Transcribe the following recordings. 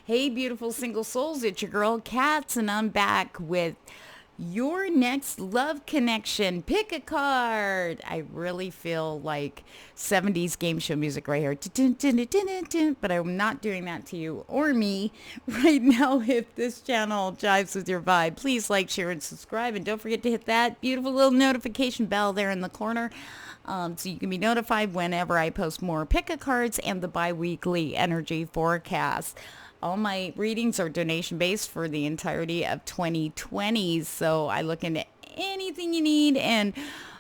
Hey, beautiful single souls, it's your girl Catz, and I'm back with your next love connection. Pick a card. I really feel like 70s game show music right here. But I'm not doing that to you or me right now. If this channel jives with your vibe, please like, share, and subscribe. And don't forget to hit that beautiful little notification bell there in the corner. So you can be notified whenever I post more pick-a cards and the bi-weekly energy forecast. All my readings are donation based for the entirety of 2020. So I look into anything you need, and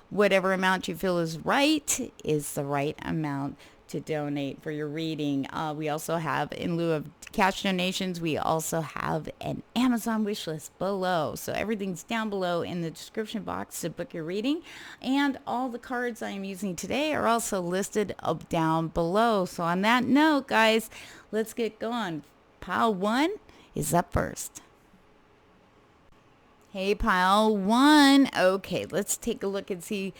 whatever amount you feel is the right amount to donate for your reading. We also have, in lieu of cash donations, we also have an Amazon wish list below. So everything's down below in the description box to book your reading. And all the cards I am using today are also listed up down below. So on that note, guys, let's get going. Pile 1 is up first. Hey, pile 1. Okay, let's take a look and see.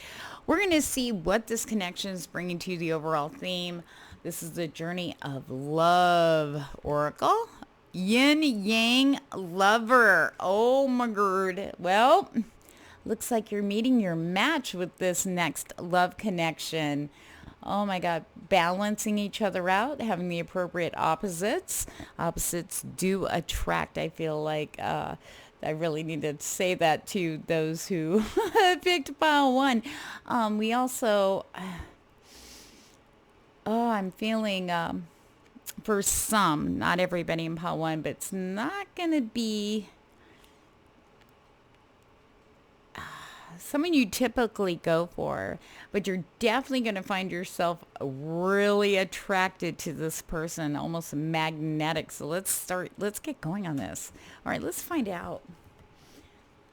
We're going to see what this connection is bringing to the overall theme. This is the Journey of Love Oracle. Yin Yang Lover. Oh my god. Well, looks like you're meeting your match with this next love connection. Oh my God, balancing each other out, having the appropriate opposites. Opposites do attract, I feel like. I really need to say that to those who picked pile 1. We also, I'm feeling, for some, not everybody in pile 1, but it's not going to be someone you typically go for, but you're definitely going to find yourself really attracted to this person, almost magnetic. So let's get going on this. All right, let's find out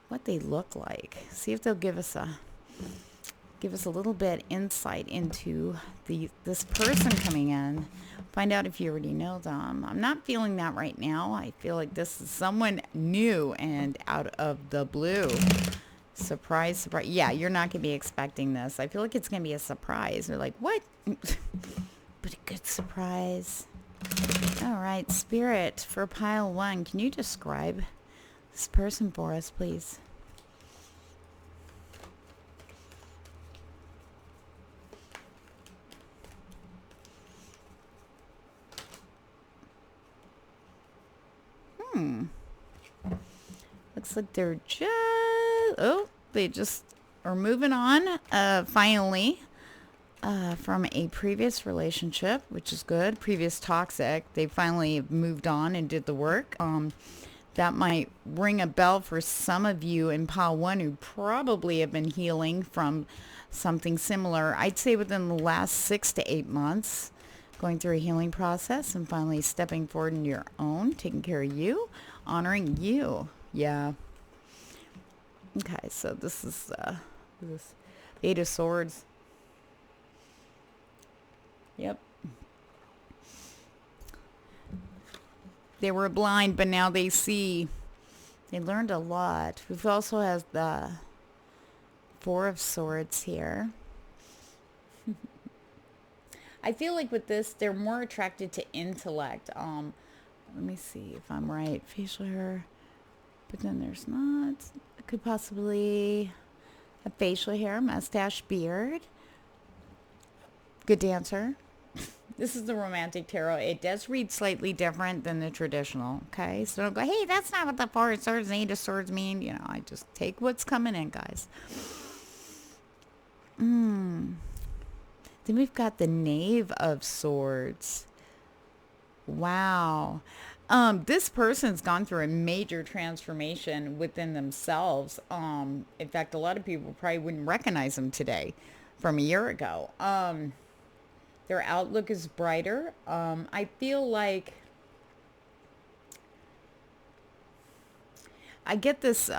what they look like. See if they'll give us a little bit insight into this person coming in. Find out if you already know them. I'm not feeling that right now. I feel like this is someone new and out of the blue. Surprise. Yeah, you're not going to be expecting this. I feel like it's going to be a surprise. They're like, what? But a good surprise. All right, Spirit, for pile 1, can you describe this person for us, please? Looks like they're they just are moving on, finally, from a previous relationship, which is good. Previous toxic. They finally moved on and did the work. That might ring a bell for some of you in pile 1 who probably have been healing from something similar. I'd say within the last 6 to 8 months, going through a healing process and finally stepping forward in your own, taking care of you, honoring you. Yeah. Okay, so this is this 8 of Swords. Yep. They were blind, but now they see. They learned a lot. We've also has the 4 of Swords here. I feel like with this, they're more attracted to intellect. Let me see if I'm right. Facial hair. But then there's not. It could possibly have facial hair, mustache, beard. Good dancer. This is the romantic tarot. It does read slightly different than the traditional. Okay, so don't go, hey, that's not what the 4 of Swords and 8 of Swords mean. You know, I just take what's coming in, guys. Then we've got the Knave of Swords. Wow. This person's gone through a major transformation within themselves. In fact, a lot of people probably wouldn't recognize them today from a year ago. Their outlook is brighter. I feel like I get this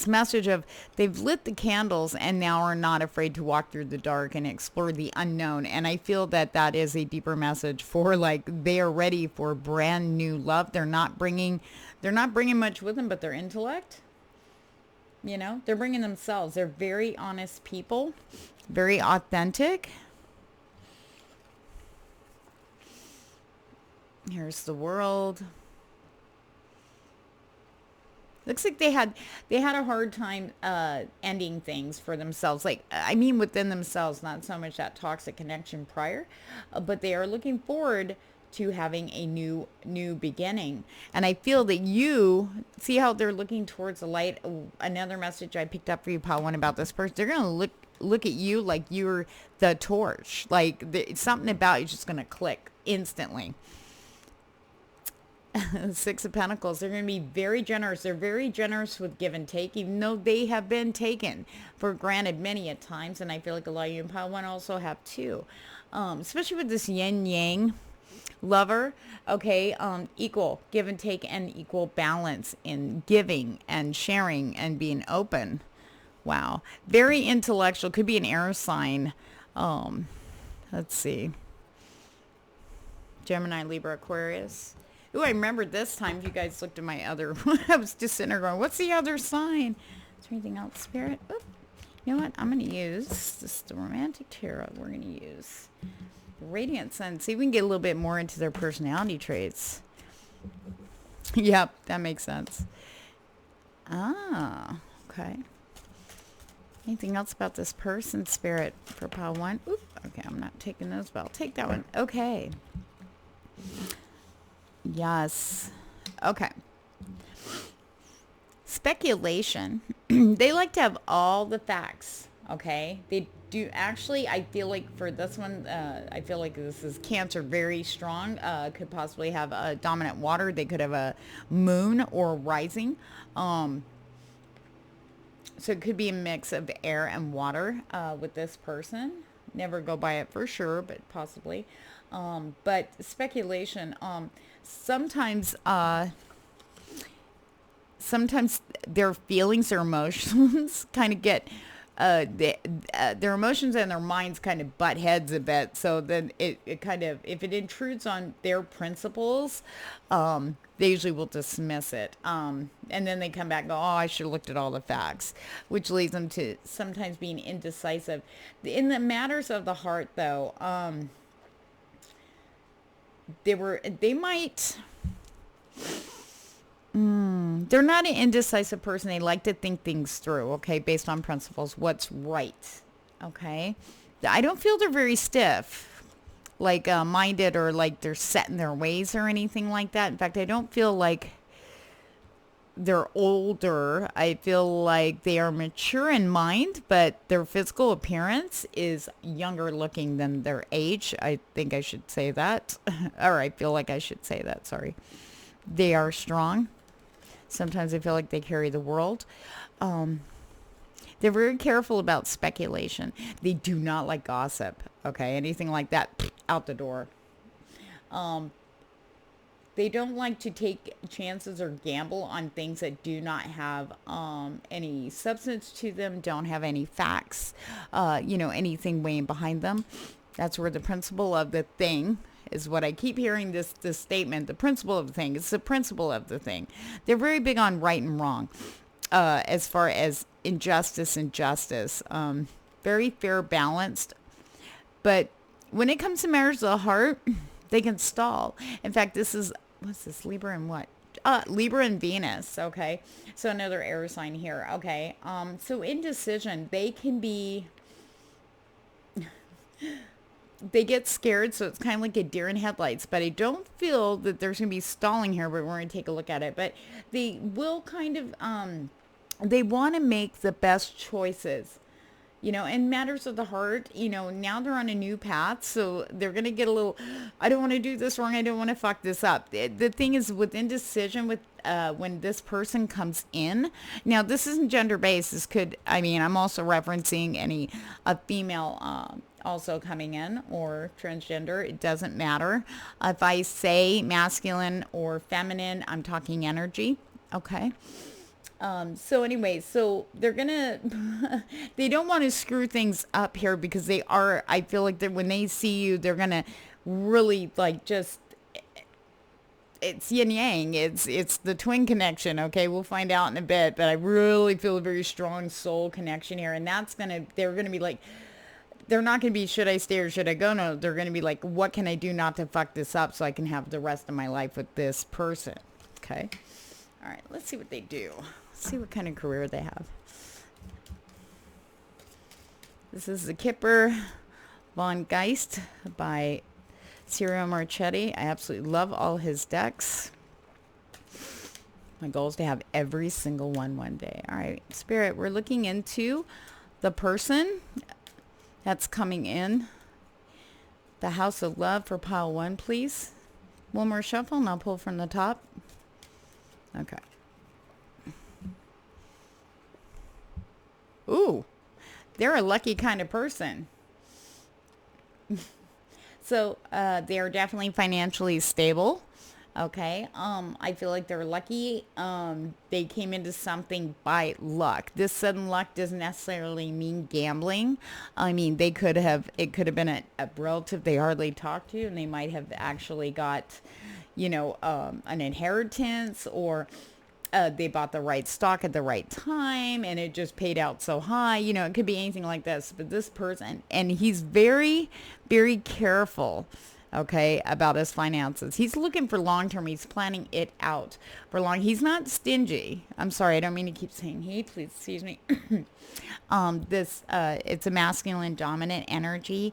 message of they've lit the candles and now are not afraid to walk through the dark and explore the unknown. And I feel that is a deeper message for, like, they are ready for brand new love. They're not bringing much with them, but their intellect. You know, they're bringing themselves. They're very honest people, very authentic. Here's the World. Looks like they had a hard time ending things for themselves. Like, I mean, within themselves, not so much that toxic connection prior, but they are looking forward to having a new beginning. And I feel that you see how they're looking towards the light. Another message I picked up for you, Paul, one about this person. They're gonna look at you like you're the torch. Like something about you just gonna click instantly. Six of Pentacles. They're going to be very generous. They're very generous with give and take, even though they have been taken for granted many a times. And I feel like a lot of you in Pile 1 also have too. Especially with this yin-yang lover. Okay, equal give and take and equal balance in giving and sharing and being open. Wow. Very intellectual. Could be an air sign. Let's see. Gemini, Libra, Aquarius. Ooh, I remember this time if you guys looked at my other, I was just sitting there going, what's the other sign? Is there anything else, Spirit? Oop. You know what? I'm going to use, this is the Romantic Tarot. We're going to use the Radiant Sun. See if we can get a little bit more into their personality traits. Yep, that makes sense. Ah, okay. Anything else about this person, Spirit, for pile 1? Oop, okay, I'm not taking those, but I'll take that one. Okay. Yes. Okay. Speculation. They like to have all the facts. Okay. They do actually. I feel like for this one, I feel like this is Cancer, very strong. Could possibly have a dominant water. They could have a moon or rising. So it could be a mix of air and water with this person. Never go by it for sure, but possibly. But speculation. Sometimes their feelings or emotions kind of get their emotions and their minds kind of butt heads a bit. So then it kind of, if it intrudes on their principles, they usually will dismiss it. And then they come back and go, oh, I should have looked at all the facts, which leads them to sometimes being indecisive. In the matters of the heart, though, they're not an indecisive person. They like to think things through, okay, based on principles, what's right, okay? I don't feel they're very stiff, like minded, or like they're set in their ways or anything like that. In fact, I don't feel like they're older. I feel like they are mature in mind, but their physical appearance is younger looking than their age. I think I should say that. Or I feel like I should say that, sorry. They are strong. Sometimes I feel like they carry the world. They're very careful about speculation. They do not like gossip. Okay, anything like that, out the door. They don't like to take chances or gamble on things that do not have any substance to them, don't have any facts, anything weighing behind them. That's where the principle of the thing is what I keep hearing this statement, the principle of the thing. It's the principle of the thing. They're very big on right and wrong as far as injustice and justice. Very fair, balanced. But when it comes to matters of the heart, they can stall. In fact, this is, what's this, Libra and what? Libra and Venus, okay? So another air sign here, okay? So indecision, they can be, they get scared, so it's kind of like a deer in headlights, but I don't feel that there's going to be stalling here, but we're going to take a look at it. But they will kind of, they want to make the best choices. In matters of the heart, now they're on a new path, so they're going to get a little, I don't want to do this wrong, I don't want to fuck this up. The thing is, with indecision, with when this person comes in, now this isn't gender-based, this could, I'm also referencing a female also coming in, or transgender, it doesn't matter. If I say masculine or feminine, I'm talking energy, okay? So anyway, so they're gonna, they don't want to screw things up here, because I feel like when they see you, they're gonna really it's yin yang, it's the twin connection, okay? We'll find out in a bit, but I really feel a very strong soul connection here, and they're gonna be like, they're not gonna be, should I stay or should I go? No, they're gonna be like, what can I do not to fuck this up so I can have the rest of my life with this person, okay? All right, let's see what they do. Let's see what kind of career they have. This is the Kipper von Geist by Ciro Marchetti. I absolutely love all his decks. My goal is to have every single one day. All right, Spirit, we're looking into the person that's coming in. The House of Love for pile 1, please. One more shuffle and I'll pull from the top. Okay. Ooh, they're a lucky kind of person. So they are definitely financially stable. Okay. I feel like they're lucky. They came into something by luck. This sudden luck doesn't necessarily mean gambling. I mean, it could have been a relative they hardly talked to, and they might have actually got, an inheritance, or they bought the right stock at the right time and it just paid out so high. It could be anything like this. But this person, and he's very, very careful, okay, about his finances. He's looking for long-term. He's planning it out for long. He's not stingy. I'm sorry. I don't mean to keep saying he. Please excuse me. It's a masculine dominant energy.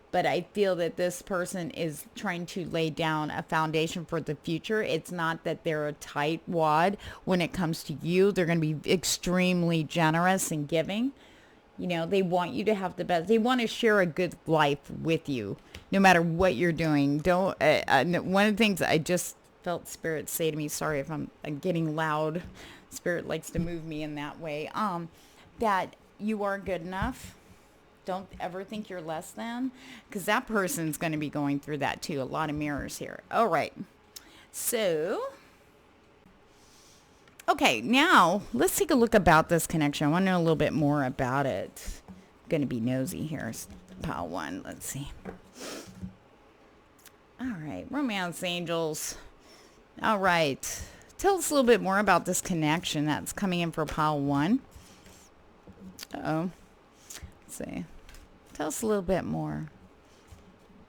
But I feel that this person is trying to lay down a foundation for the future. It's not that they're a tight wad when it comes to you. They're going to be extremely generous and giving. They want you to have the best. They want to share a good life with you, no matter what you're doing. One of the things I just felt Spirit say to me, sorry if I'm getting loud. Spirit likes to move me in that way. That you are good enough. Don't ever think you're less than, because that person's going to be going through that too. A lot of mirrors here. All right. So, okay, now let's take a look about this connection. I want to know a little bit more about it. I'm going to be nosy here. Pile 1. Let's see. All right. Romance angels. All right. Tell us a little bit more about this connection that's coming in for pile 1. Uh-oh. Let's see. Tell us a little bit more.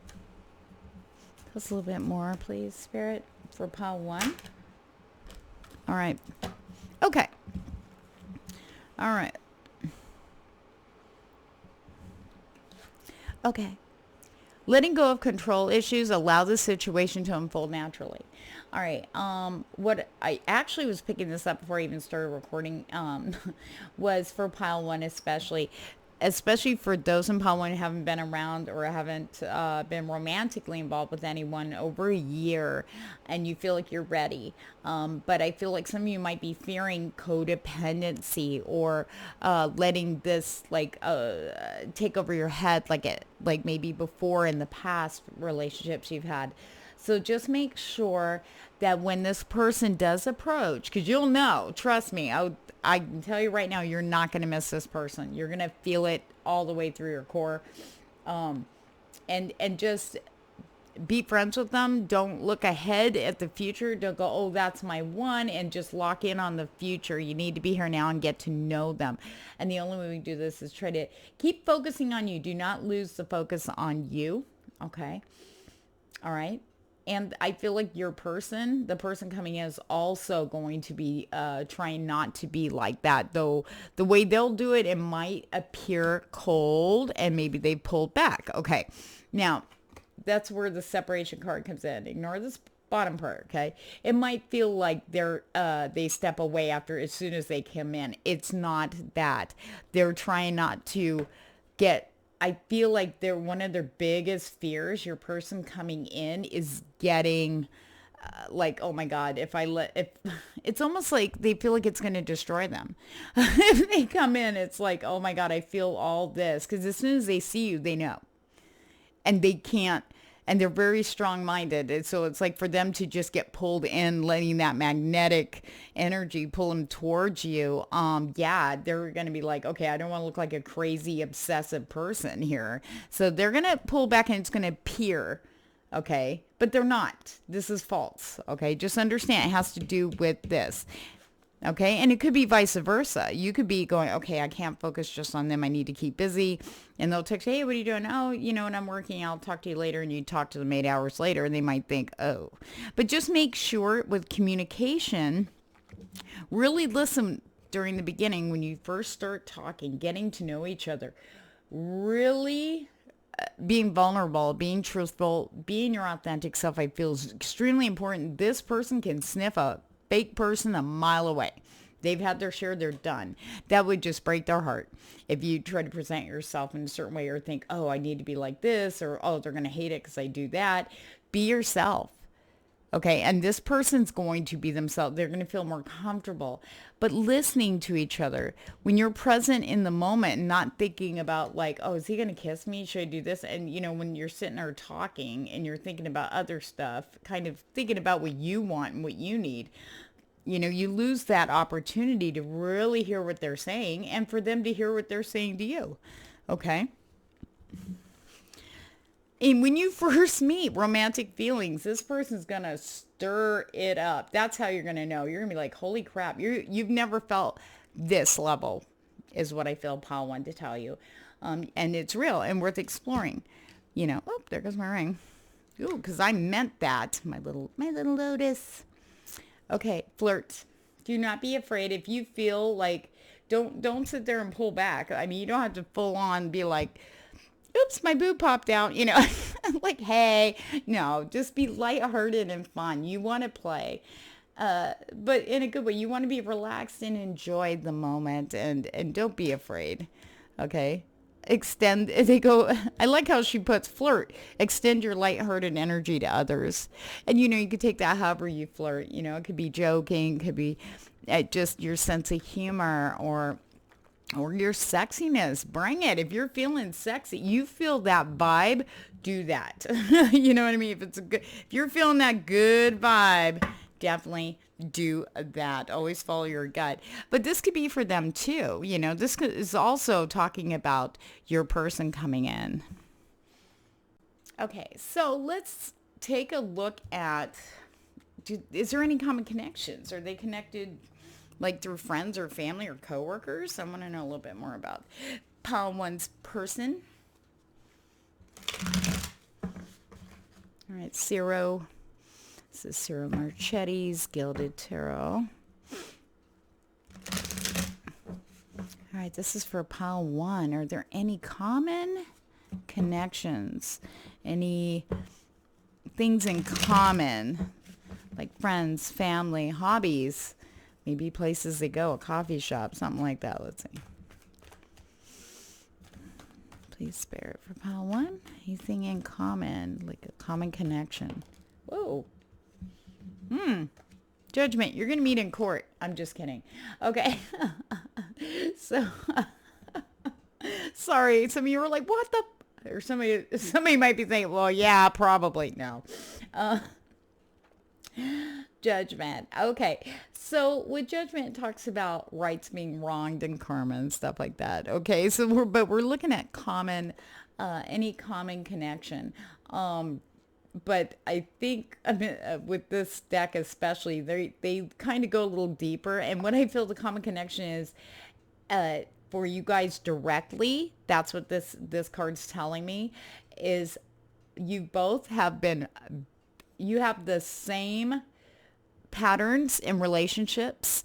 Tell us a little bit more, please, Spirit, for pile 1. All right. Okay. All right. Okay. Letting go of control issues allow the situation to unfold naturally. All right. What I actually was picking this up before I even started recording was for pile 1 especially for those in pile 1 who haven't been around or haven't been romantically involved with anyone over a year, and you feel like you're ready. But I feel like some of you might be fearing codependency, or letting this take over your head, like maybe before in the past relationships you've had. So just make sure that when this person does approach, because you'll know, trust me, I can tell you right now, you're not going to miss this person. You're going to feel it all the way through your core. And just be friends with them. Don't look ahead at the future. Don't go, oh, that's my one, and just lock in on the future. You need to be here now and get to know them. And the only way we do this is try to keep focusing on you. Do not lose the focus on you. Okay. All right. And I feel like your person, the person coming in, is also going to be trying not to be like that. Though the way they'll do it, it might appear cold and maybe they pulled back. Okay. Now, that's where the separation card comes in. Ignore this bottom part, okay? It might feel like they step away after as soon as they come in. It's not that. They're trying not to get... I feel like one of their biggest fears, your person coming in, is getting oh my God, if it's almost like they feel like it's going to destroy them. If they come in, it's like, oh my God, I feel all this. Because as soon as they see you, they know. And they can't, and they're very strong-minded. So it's like for them to just get pulled in, letting that magnetic energy pull them towards you. They're going to be like, okay, I don't want to look like a crazy obsessive person here. So they're going to pull back and it's going to appear, okay? But they're not. This is false, okay? Just understand it has to do with this. Okay. And it could be vice versa. You could be going, okay, I can't focus just on them. I need to keep busy. And they'll text, hey, what are you doing? Oh, and I'm working. I'll talk to you later. And you talk to them 8 hours later and they might think, oh. But just make sure with communication, really listen during the beginning when you first start talking, getting to know each other. Really being vulnerable, being truthful, being your authentic self, I feel is extremely important. This person can sniff a fake person a mile away. They've had their share, they're done. That would just break their heart. If you try to present yourself in a certain way or think, oh, I need to be like this, or oh, they're going to hate it because I do that. Be yourself. Okay, and this person's going to be themselves. They're going to feel more comfortable. But listening to each other, when you're present in the moment and not thinking about like, oh, is he going to kiss me? Should I do this? And, when you're sitting there talking and you're thinking about other stuff, kind of thinking about what you want and what you need, you lose that opportunity to really hear what they're saying and for them to hear what they're saying to you. Okay? And when you first meet romantic feelings, this person's going to stir it up. That's how you're going to know. You're going to be like, holy crap, you've never felt this level is what I feel Paul wanted to tell you. And it's real and worth exploring. Oh, there goes my ring. Ooh, because I meant that. My little lotus. Okay, flirt. Do not be afraid. If you feel like, don't sit there and pull back. I mean, you don't have to full on be like, oops, my boob popped out, like, hey, no, just be lighthearted and fun. You want to play, but in a good way. You want to be relaxed and enjoy the moment and don't be afraid. Okay. I like how she puts flirt, extend your lighthearted energy to others. And, you could take that however you flirt, it could be joking, could be just your sense of humor or your sexiness. Bring it. If you're feeling sexy, you feel that vibe, do that. You know what I mean? If you're feeling that good vibe, definitely do that. Always follow your gut. But this could be for them too. This is also talking about your person coming in. Okay, so let's take a look at, is there any common connections? Are they connected like through friends or family or coworkers? I want to know a little bit more about Pile 1's person. All right, Ciro. This is Ciro Marchetti's Gilded Tarot. All right, this is for Pile 1. Are there any common connections? Any things in common? Like friends, family, hobbies? Maybe places they go, a coffee shop, something like that. Let's see. Please spare it for Pile 1. Anything in common, like a common connection. Whoa. Judgment. You're going to meet in court. I'm just kidding. Okay. So, sorry. Some of you were like, what the? Or somebody might be thinking, well, yeah, probably. No. Judgment. Okay. So with judgment, it talks about rights being wronged and karma and stuff like that. Okay. So we're looking at any common connection. But I think with this deck especially, they kind of go a little deeper. And what I feel the common connection is, for you guys directly, that's what this card's telling me, is you both have you have the same patterns in relationships,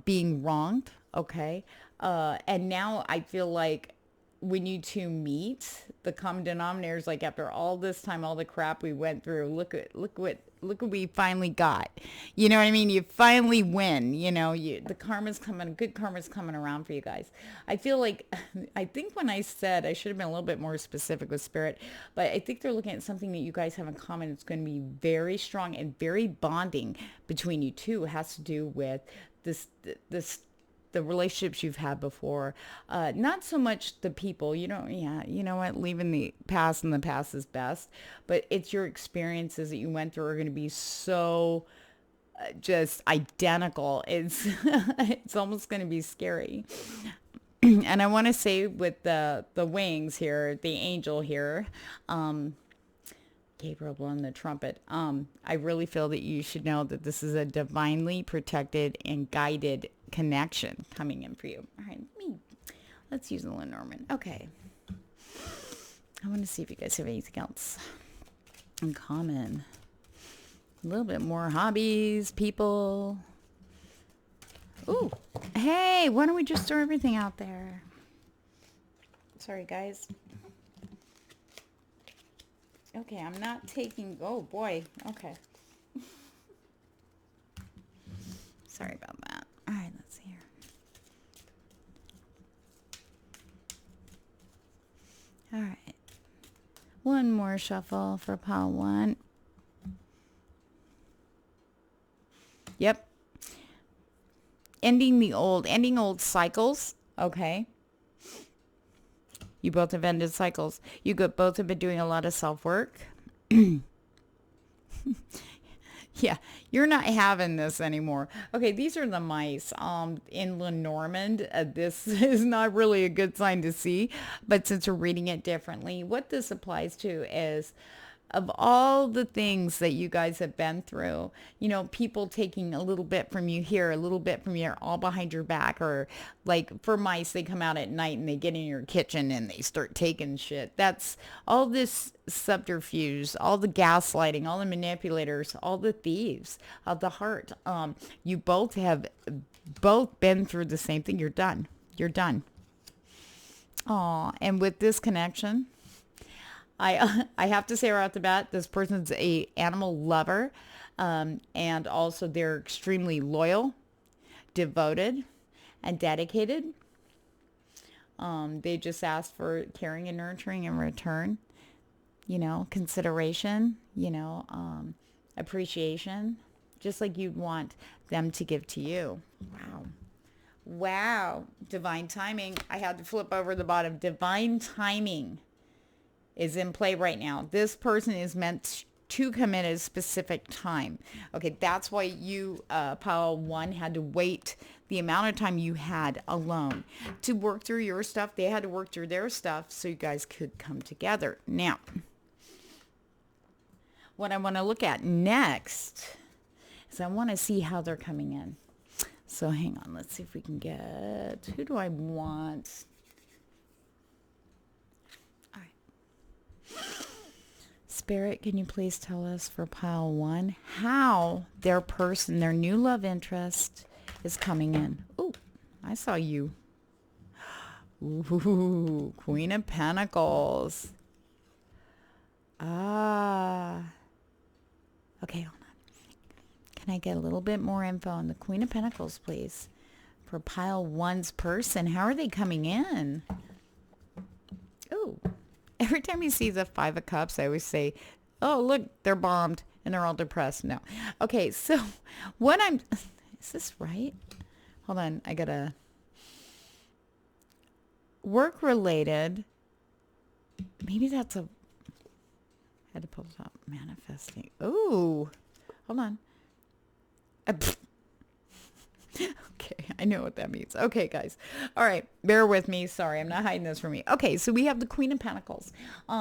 being wronged. Okay. And now I feel like when you two meet, the common denominator is like, after all this time, all the crap we went through, look what we finally got. You know what I mean? You finally win. The karma's coming, good karma's coming around for you guys. I feel like, I think when I said, I should have been a little bit more specific with spirit, but I think they're looking at something that you guys have in common. It's going to be very strong and very bonding between you two. It has to do with the relationships you've had before, not so much the people, you know what, leaving the past, and the past is best, but it's your experiences that you went through are going to be so just identical. It's almost going to be scary. And I want to say with the wings here, the angel here, Gabriel blowing the trumpet. I really feel that you should know that this is a divinely protected and guided connection coming in for you. All right, let's use the Lenormand. Okay. I want to see if you guys have anything else in common. A little bit more hobbies, people. Ooh, hey, why don't we just throw everything out there? Sorry, guys. Okay, I'm not taking... Oh, boy. Okay. Sorry about that. All right, let's see here. All right. One more shuffle for pile 1. Yep. Ending old cycles. Okay. You both have ended cycles. You both have been doing a lot of self-work. Yeah, you're not having this anymore. Okay, these are the mice. In Lenormand, this is not really a good sign to see, but since we're reading it differently, what this applies to is, of all the things that you guys have been through, people taking a little bit from you here, a little bit from here, all behind your back, or like for mice, they come out at night and they get in your kitchen and they start taking shit. That's all this subterfuge, all the gaslighting, all the manipulators, all the thieves of the heart. You both have been through the same thing. You're done. You're done. Aw, and with this connection, I have to say right off the bat, this person's a animal lover, and also they're extremely loyal, devoted, and dedicated. They just ask for caring and nurturing in return, consideration, appreciation, just like you'd want them to give to you. Wow. Divine timing. I had to flip over the bottom. Divine timing is in play right now. This person is meant to commit at a specific time. Okay, that's why you, pile 1, had to wait the amount of time you had alone to work through your stuff. They had to work through their stuff so you guys could come together. Now, what I want to look at next is I want to see how they're coming in. So hang on, let's see if we can get, who do I want? Spirit, can you please tell us for pile 1 how their person, their new love interest, is coming in? Ooh, I saw you. Ooh, Queen of Pentacles. Ah. Okay, hold on. Can I get a little bit more info on the Queen of Pentacles, please? For pile 1's person, how are they coming in? Ooh. Every time you see the 5 of Cups, I always say, oh, look, they're bombed and they're all depressed. No. Okay, so is this right? Hold on, I gotta, work-related, maybe that's I had to pull it up, manifesting. Ooh, hold on. Okay, I know what that means. Okay, guys. All right, bear with me. Sorry, I'm not hiding this from me. Okay, so we have the Queen of Pentacles.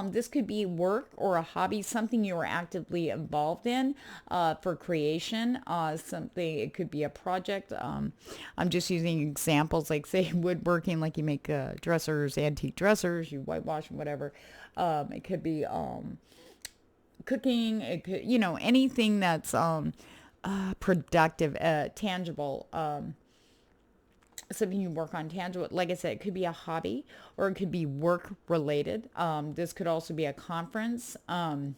This could be work or a hobby, something you are actively involved in for creation. Something, it could be a project. I'm just using examples like, say, woodworking, like you make dressers, antique dressers, you whitewash them, whatever. It could be cooking. It could, anything that's productive, tangible, something you work on, tangible. Like I said, it could be a hobby or it could be work related. This could also be a conference. But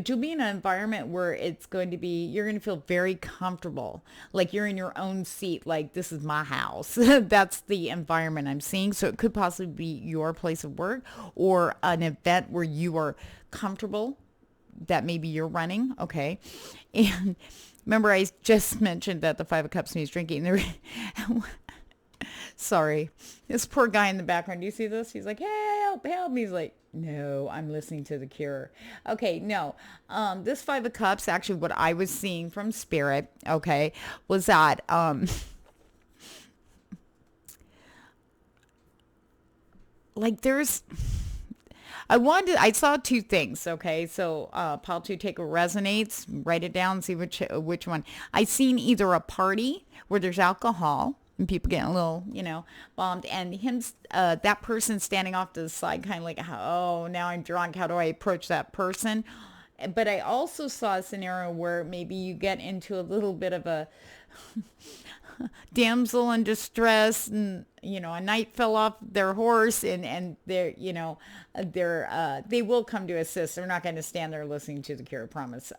you'll be in an environment where it's going to be, you're going to feel very comfortable. Like you're in your own seat. Like, this is my house. That's the environment I'm seeing. So it could possibly be your place of work or an event where you are comfortable that maybe you're running. Okay. And remember, I just mentioned that the 5 of Cups means drinking. Sorry. This poor guy in the background. Do you see this? He's like, help, help. He's like, no, I'm listening to The Cure. Okay, no. This 5 of Cups, actually what I was seeing from Spirit, okay, was that like there's, I saw two things. Okay. So, pile two, take what resonates, write it down, see which one. I seen either a party where there's alcohol and people getting a little, bombed, and that person standing off to the side, kind of like, oh, now I'm drunk. How do I approach that person? But I also saw a scenario where maybe you get into a little bit of a damsel in distress, and a knight fell off their horse, and they will come to assist. They're not going to stand there listening to the cure, I promise.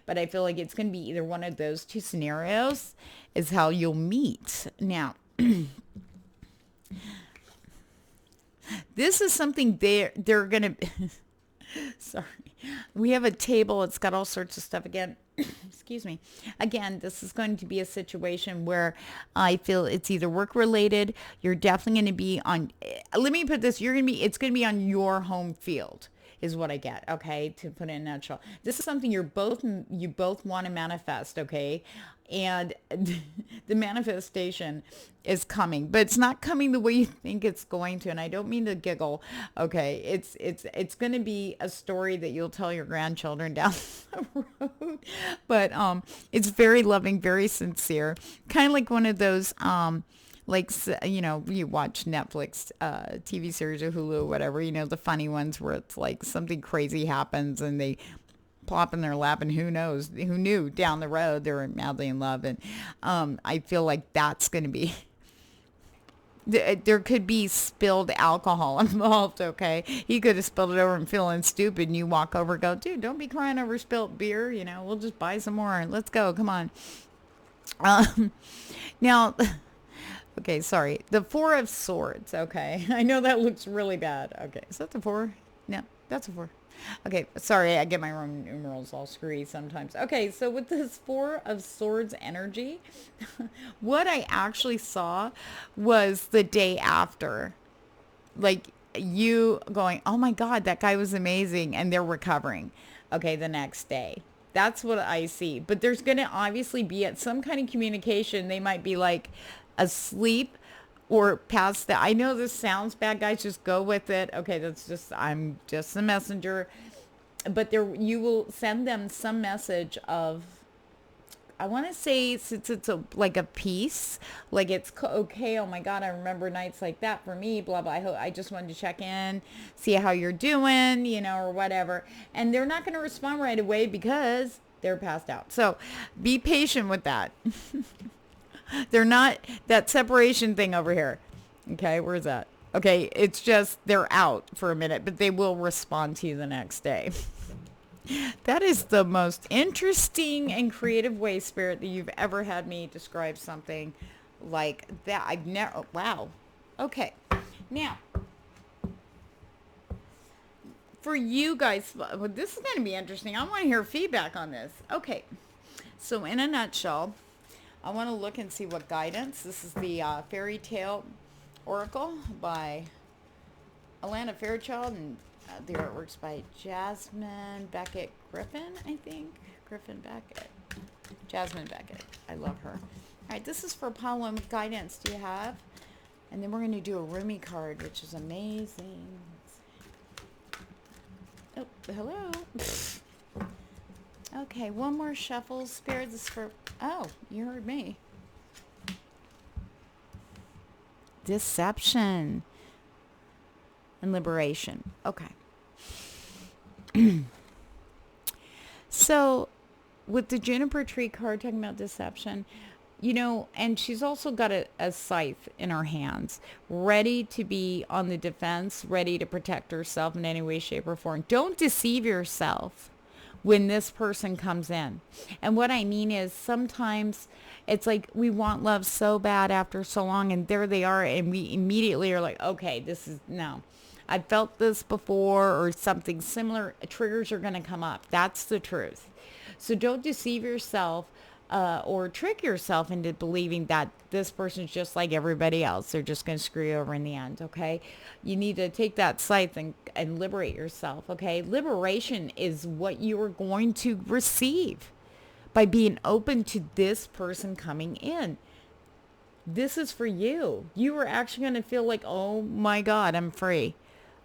But I feel like it's going to be either one of those two scenarios is how you'll meet. Now, this is something they're going to sorry, we have a table. It's got all sorts of stuff again. Excuse me. Again, this is going to be a situation where I feel it's either work related. You're definitely going to be on, let me put this, it's going to be on your home field is what I get. Okay. To put it in a nutshell, this is something you both want to manifest. Okay. And the manifestation is coming, but it's not coming the way you think it's going to. And I don't mean to giggle. Okay. It's going to be a story that you'll tell your grandchildren down the road, but, it's very loving, very sincere, kind of like one of those, like, you watch Netflix, TV series or Hulu or whatever, the funny ones where it's like something crazy happens and they plop in their lap, and who knew down the road they're madly in love. And I feel like that's going to be, there could be spilled alcohol involved. Okay. He could have spilled it over and feeling stupid, and you walk over and go, dude, don't be crying over spilt beer. We'll just buy some more and let's go. Come on. Now, okay, sorry. The Four of Swords. Okay. I know that looks really bad. Okay. Is that the four? No, that's a four. Okay, sorry, I get my Roman numerals all screwy sometimes. Okay, so with this Four of Swords energy, what I actually saw was the day after. Like, you going, oh my God, that guy was amazing, and they're recovering. Okay, the next day. That's what I see. But there's going to obviously be at some kind of communication. They might be like asleep or past that. I know this sounds bad, guys. Just go with it. Okay, I'm just the messenger. But you will send them some message of, I want to say, since it's like a piece, like it's okay. Oh my God, I remember nights like that for me. Blah blah. I just wanted to check in, see how you're doing, or whatever. And they're not going to respond right away because they're passed out. So be patient with that. They're not that separation thing over here. Okay, where's that? Okay, it's just they're out for a minute, but they will respond to you the next day. That is the most interesting and creative way, Spirit, that you've ever had me describe something like that. I've never, wow. Okay, now, for you guys, this is going to be interesting. I want to hear feedback on this. Okay, so in a nutshell, I want to look and see what guidance. This is the Fairytale Oracle by Alana Fairchild, and the artwork's by Jasmine Beckett Griffin, I think. Griffin Beckett. Jasmine Beckett. I love her. All right, this is for pile one guidance. Do you have? And then we're going to do a Rumi card, which is amazing. Oh, hello. Okay, one more shuffle. Spirit, this is for... Oh, you heard me. Deception and liberation. Okay. So, with the Juniper Tree card talking about deception, and she's also got a scythe in her hands, ready to be on the defense, ready to protect herself in any way, shape, or form. Don't deceive yourself when this person comes in. And what I mean is sometimes it's like we want love so bad after so long, and there they are, and we immediately are like, okay, no. I felt this before, or something similar. Triggers are going to come up. That's the truth. So don't deceive yourself or trick yourself into believing that this person's just like everybody else. They're just going to screw you over in the end, okay? You need to take that scythe and liberate yourself, okay? Liberation is what you are going to receive by being open to this person coming in. This is for you. You are actually going to feel like, oh my God, I'm free.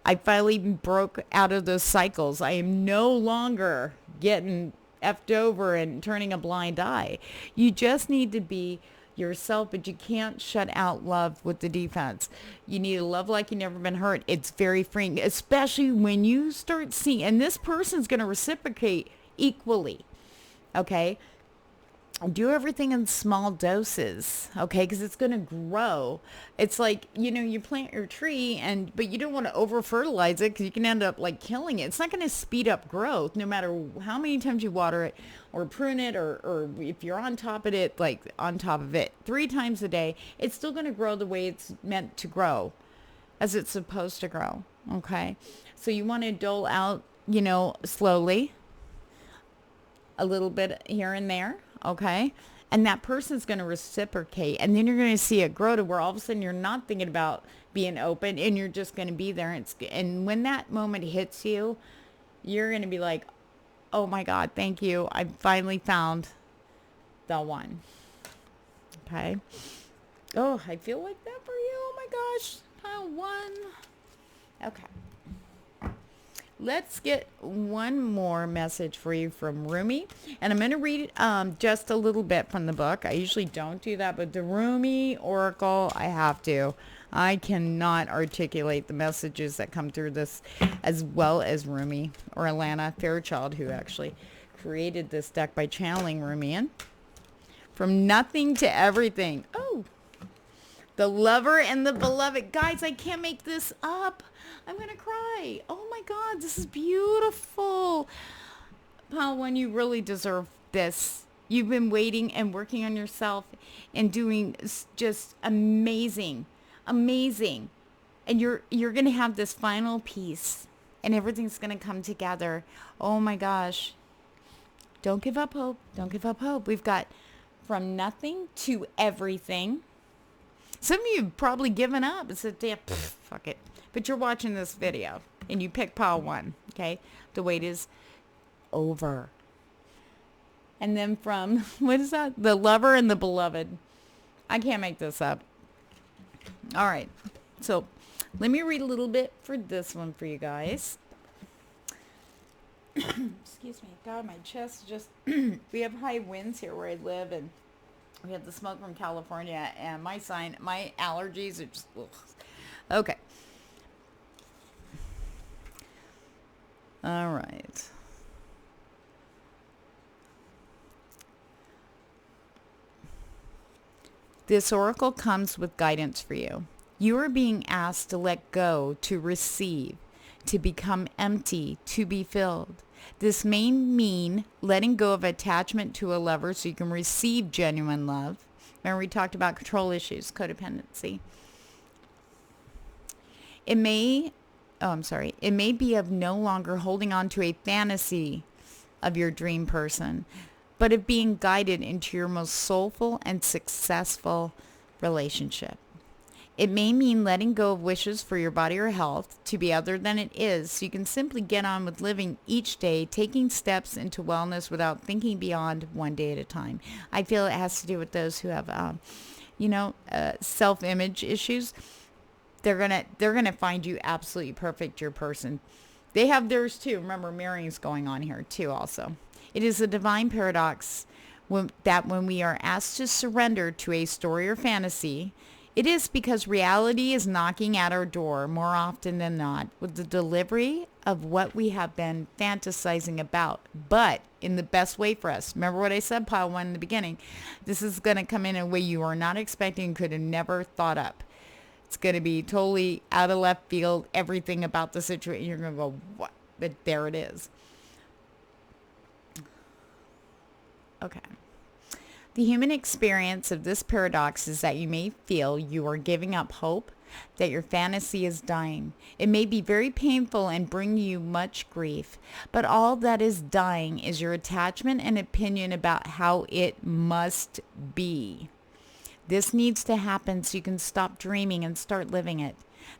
I finally broke out of those cycles. I am no longer getting effed over and turning a blind eye. You just need to be yourself, but you can't shut out love with the defense. You need to love like you've never been hurt. It's very freeing, especially when you start seeing, and this person's going to reciprocate equally. Okay? Do everything in small doses, okay? Because it's going to grow. It's like, you plant your tree, but you don't want to over fertilize it because you can end up like killing it. It's not going to speed up growth no matter how many times you water it or prune it, or if you're on top of it, like on top of it 3 times a day, it's still going to grow the way it's meant to grow, as it's supposed to grow, okay? So you want to dole out, slowly, a little bit here and there. Okay. And that person's going to reciprocate. And then you're going to see it grow to where all of a sudden you're not thinking about being open and you're just going to be there. And when that moment hits you, you're going to be like, oh my God, thank you. I finally found the one. Okay. Oh, I feel like that for you. Oh my gosh. Found one. Okay. Let's get one more message for you from Rumi. And I'm going to read just a little bit from the book. I usually don't do that, but the Rumi Oracle, I have to. I cannot articulate the messages that come through this as well as Rumi or Alana Fairchild, who actually created this deck by channeling Rumi in. From nothing to everything. Oh, the lover and the beloved. Guys, I can't make this up. I'm going to cry. Oh my God, this is beautiful. Pal, when you really deserve this. You've been waiting and working on yourself and doing just amazing. And you're going to have this final piece and everything's going to come together. Oh my gosh. Don't give up hope. Don't give up hope. We've got from nothing to everything. Some of you have probably given up and said, damn, fuck it. But you're watching this video and you pick pile 1, okay? The wait is over. And then from, what is that? The lover and the beloved. I can't make this up. All right. So let me read a little bit for this one for you guys. Excuse me. God, my chest just, we have high winds here where I live, and we have the smoke from California, and my allergies are just, ugh. Okay. All right. This oracle comes with guidance for you. You are being asked to let go, to receive, to become empty, to be filled. This may mean letting go of attachment to a lover so you can receive genuine love. Remember we talked about control issues, codependency. It may be of no longer holding on to a fantasy of your dream person, but of being guided into your most soulful and successful relationship. It may mean letting go of wishes for your body or health to be other than it is, so you can simply get on with living each day, taking steps into wellness without thinking beyond one day at a time. I feel it has to do with those who have, self-image issues. They're gonna find you absolutely perfect, your person. They have theirs too. Remember, mirroring's going on here too also. It is a divine paradox when we are asked to surrender to a story or fantasy, it is because reality is knocking at our door more often than not with the delivery of what we have been fantasizing about, but in the best way for us. Remember what I said, pile 1 in the beginning. This is going to come in a way you are not expecting, could have never thought up. It's going to be totally out of left field, everything about the situation. You're going to go, what? But there it is. Okay. The human experience of this paradox is that you may feel you are giving up hope, that your fantasy is dying. It may be very painful and bring you much grief, but all that is dying is your attachment and opinion about how it must be. This needs to happen so you can stop dreaming and start living it.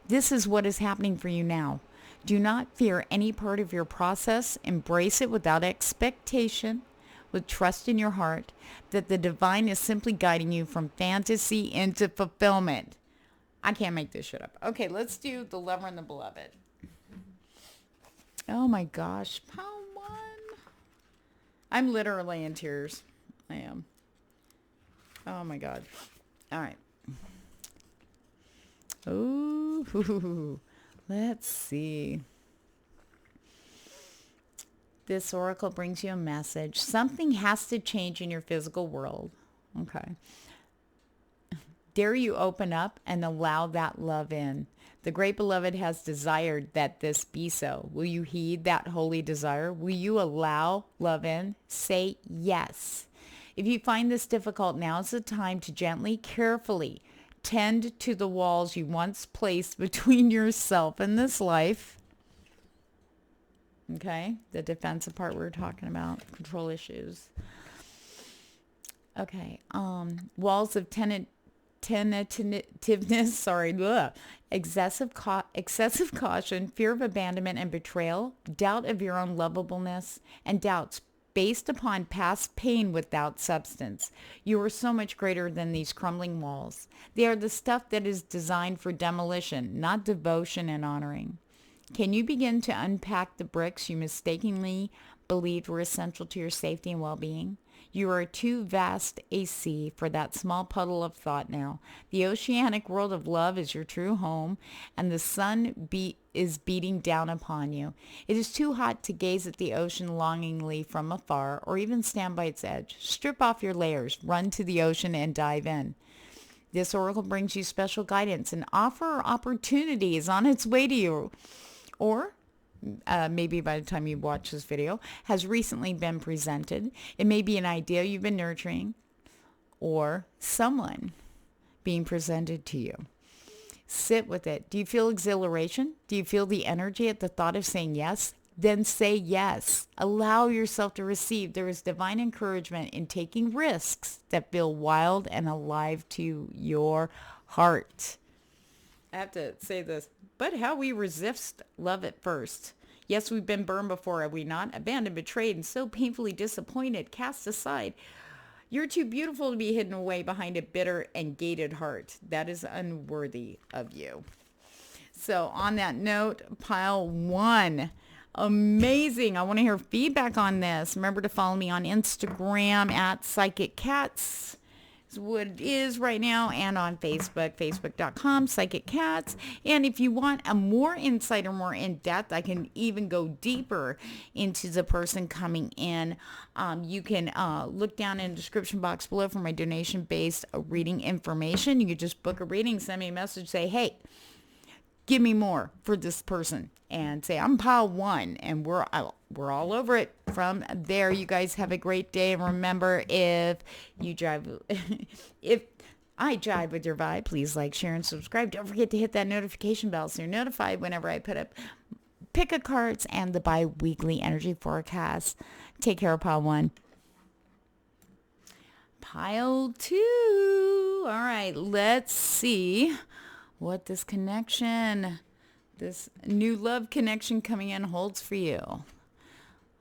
This is what is happening for you now. Do not fear any part of your process. Embrace it without expectation, with trust in your heart that the divine is simply guiding you from fantasy into fulfillment. I can't make this shit up. Okay, let's do the lover and the beloved. Oh my gosh. Pile 1. I'm literally in tears. I am. Oh my God. All right. Ooh. Let's see. This oracle brings you a message. Something has to change in your physical world. Okay. Dare you open up and allow that love in. The great beloved has desired that this be so. Will you heed that holy desire? Will you allow love in? Say yes. If you find this difficult, now is the time to gently, carefully tend to the walls you once placed between yourself and this life. Okay, the defensive part we were talking about, control issues. Okay, walls of tentativeness, excessive caution, fear of abandonment and betrayal, doubt of your own lovableness, and doubts based upon past pain without substance. You are so much greater than these crumbling walls. They are the stuff that is designed for demolition, not devotion and honoring. Can you begin to unpack the bricks you mistakenly believed were essential to your safety and well-being? You are too vast a sea for that small puddle of thought now. The oceanic world of love is your true home, and the sun is beating down upon you. It is too hot to gaze at the ocean longingly from afar, or even stand by its edge. Strip off your layers, run to the ocean, and dive in. This oracle brings you special guidance and offer opportunities on its way to you. Or maybe by the time you watch this video, has recently been presented. It may be an idea you've been nurturing or someone being presented to you. Sit with it. Do you feel exhilaration? Do you feel the energy at the thought of saying yes? Then say yes. Allow yourself to receive. There is divine encouragement in taking risks that feel wild and alive to your heart. I have to say this, but how we resist love at first. Yes, we've been burned before, have we not? Abandoned, betrayed, and so painfully disappointed, cast aside. You're too beautiful to be hidden away behind a bitter and gated heart. That is unworthy of you. So on that note, pile 1. Amazing. I want to hear feedback on this. Remember to follow me on Instagram at Psychic Catz. What it is right now, and on Facebook, facebook.com, Psychic Catz. And if you want a more insight or more in depth, I can even go deeper into the person coming in. You can look down in the description box below for my donation-based reading information. You can just book a reading, send me a message, say, hey, give me more for this person, and say I'm pile 1, and we're all over it from there. You guys have a great day, and remember, if I jive with your vibe, please like, share, and subscribe. Don't forget to hit that notification bell so you're notified whenever I put up pick a cards and the bi-weekly energy forecast. Take care of pile 1. Pile 2. All right, let's see what this new love connection coming in holds for you.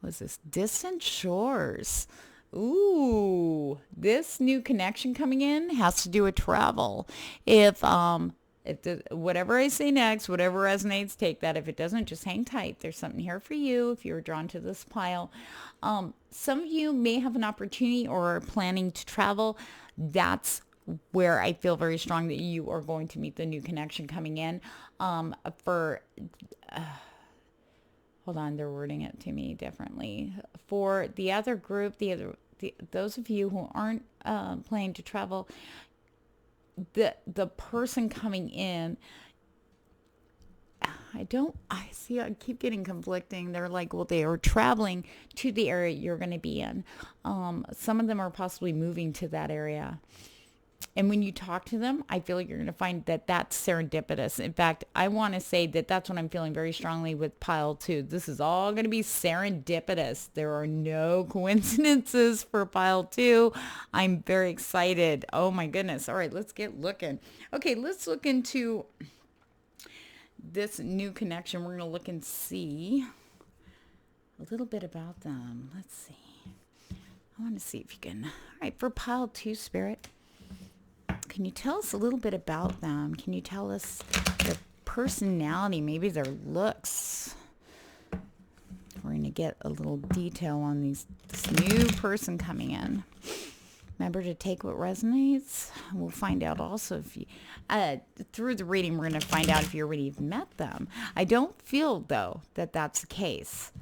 What's this? Distant shores. Ooh, this new connection coming in has to do with travel. If whatever I say next, whatever resonates, take that. If it doesn't, just hang tight. There's something here for you if you're drawn to this pile. Some of you may have an opportunity or are planning to travel. That's where I feel very strong that you are going to meet the new connection coming in. Hold on, they're wording it to me differently. For the other group, those of you who aren't planning to travel, the person coming in, I keep getting conflicting. They're like, well, they are traveling to the area you're going to be in. Some of them are possibly moving to that area. And when you talk to them, I feel like you're going to find that that's serendipitous. In fact, I want to say that that's what I'm feeling very strongly with pile 2. This is all going to be serendipitous. There are no coincidences for pile 2. I'm very excited. Oh my goodness. All right, let's get looking. Okay, let's look into this new connection. We're going to look and see a little bit about them. Let's see. I want to see if you can. All right, for pile 2, Spirit. Can you tell us a little bit about them? Can you tell us their personality, maybe their looks? to get a little detail on this new person coming in. Remember to take what resonates. We'll find out also if you, through the reading, we're going to find out if you already met them. I don't feel, though, that that's the case.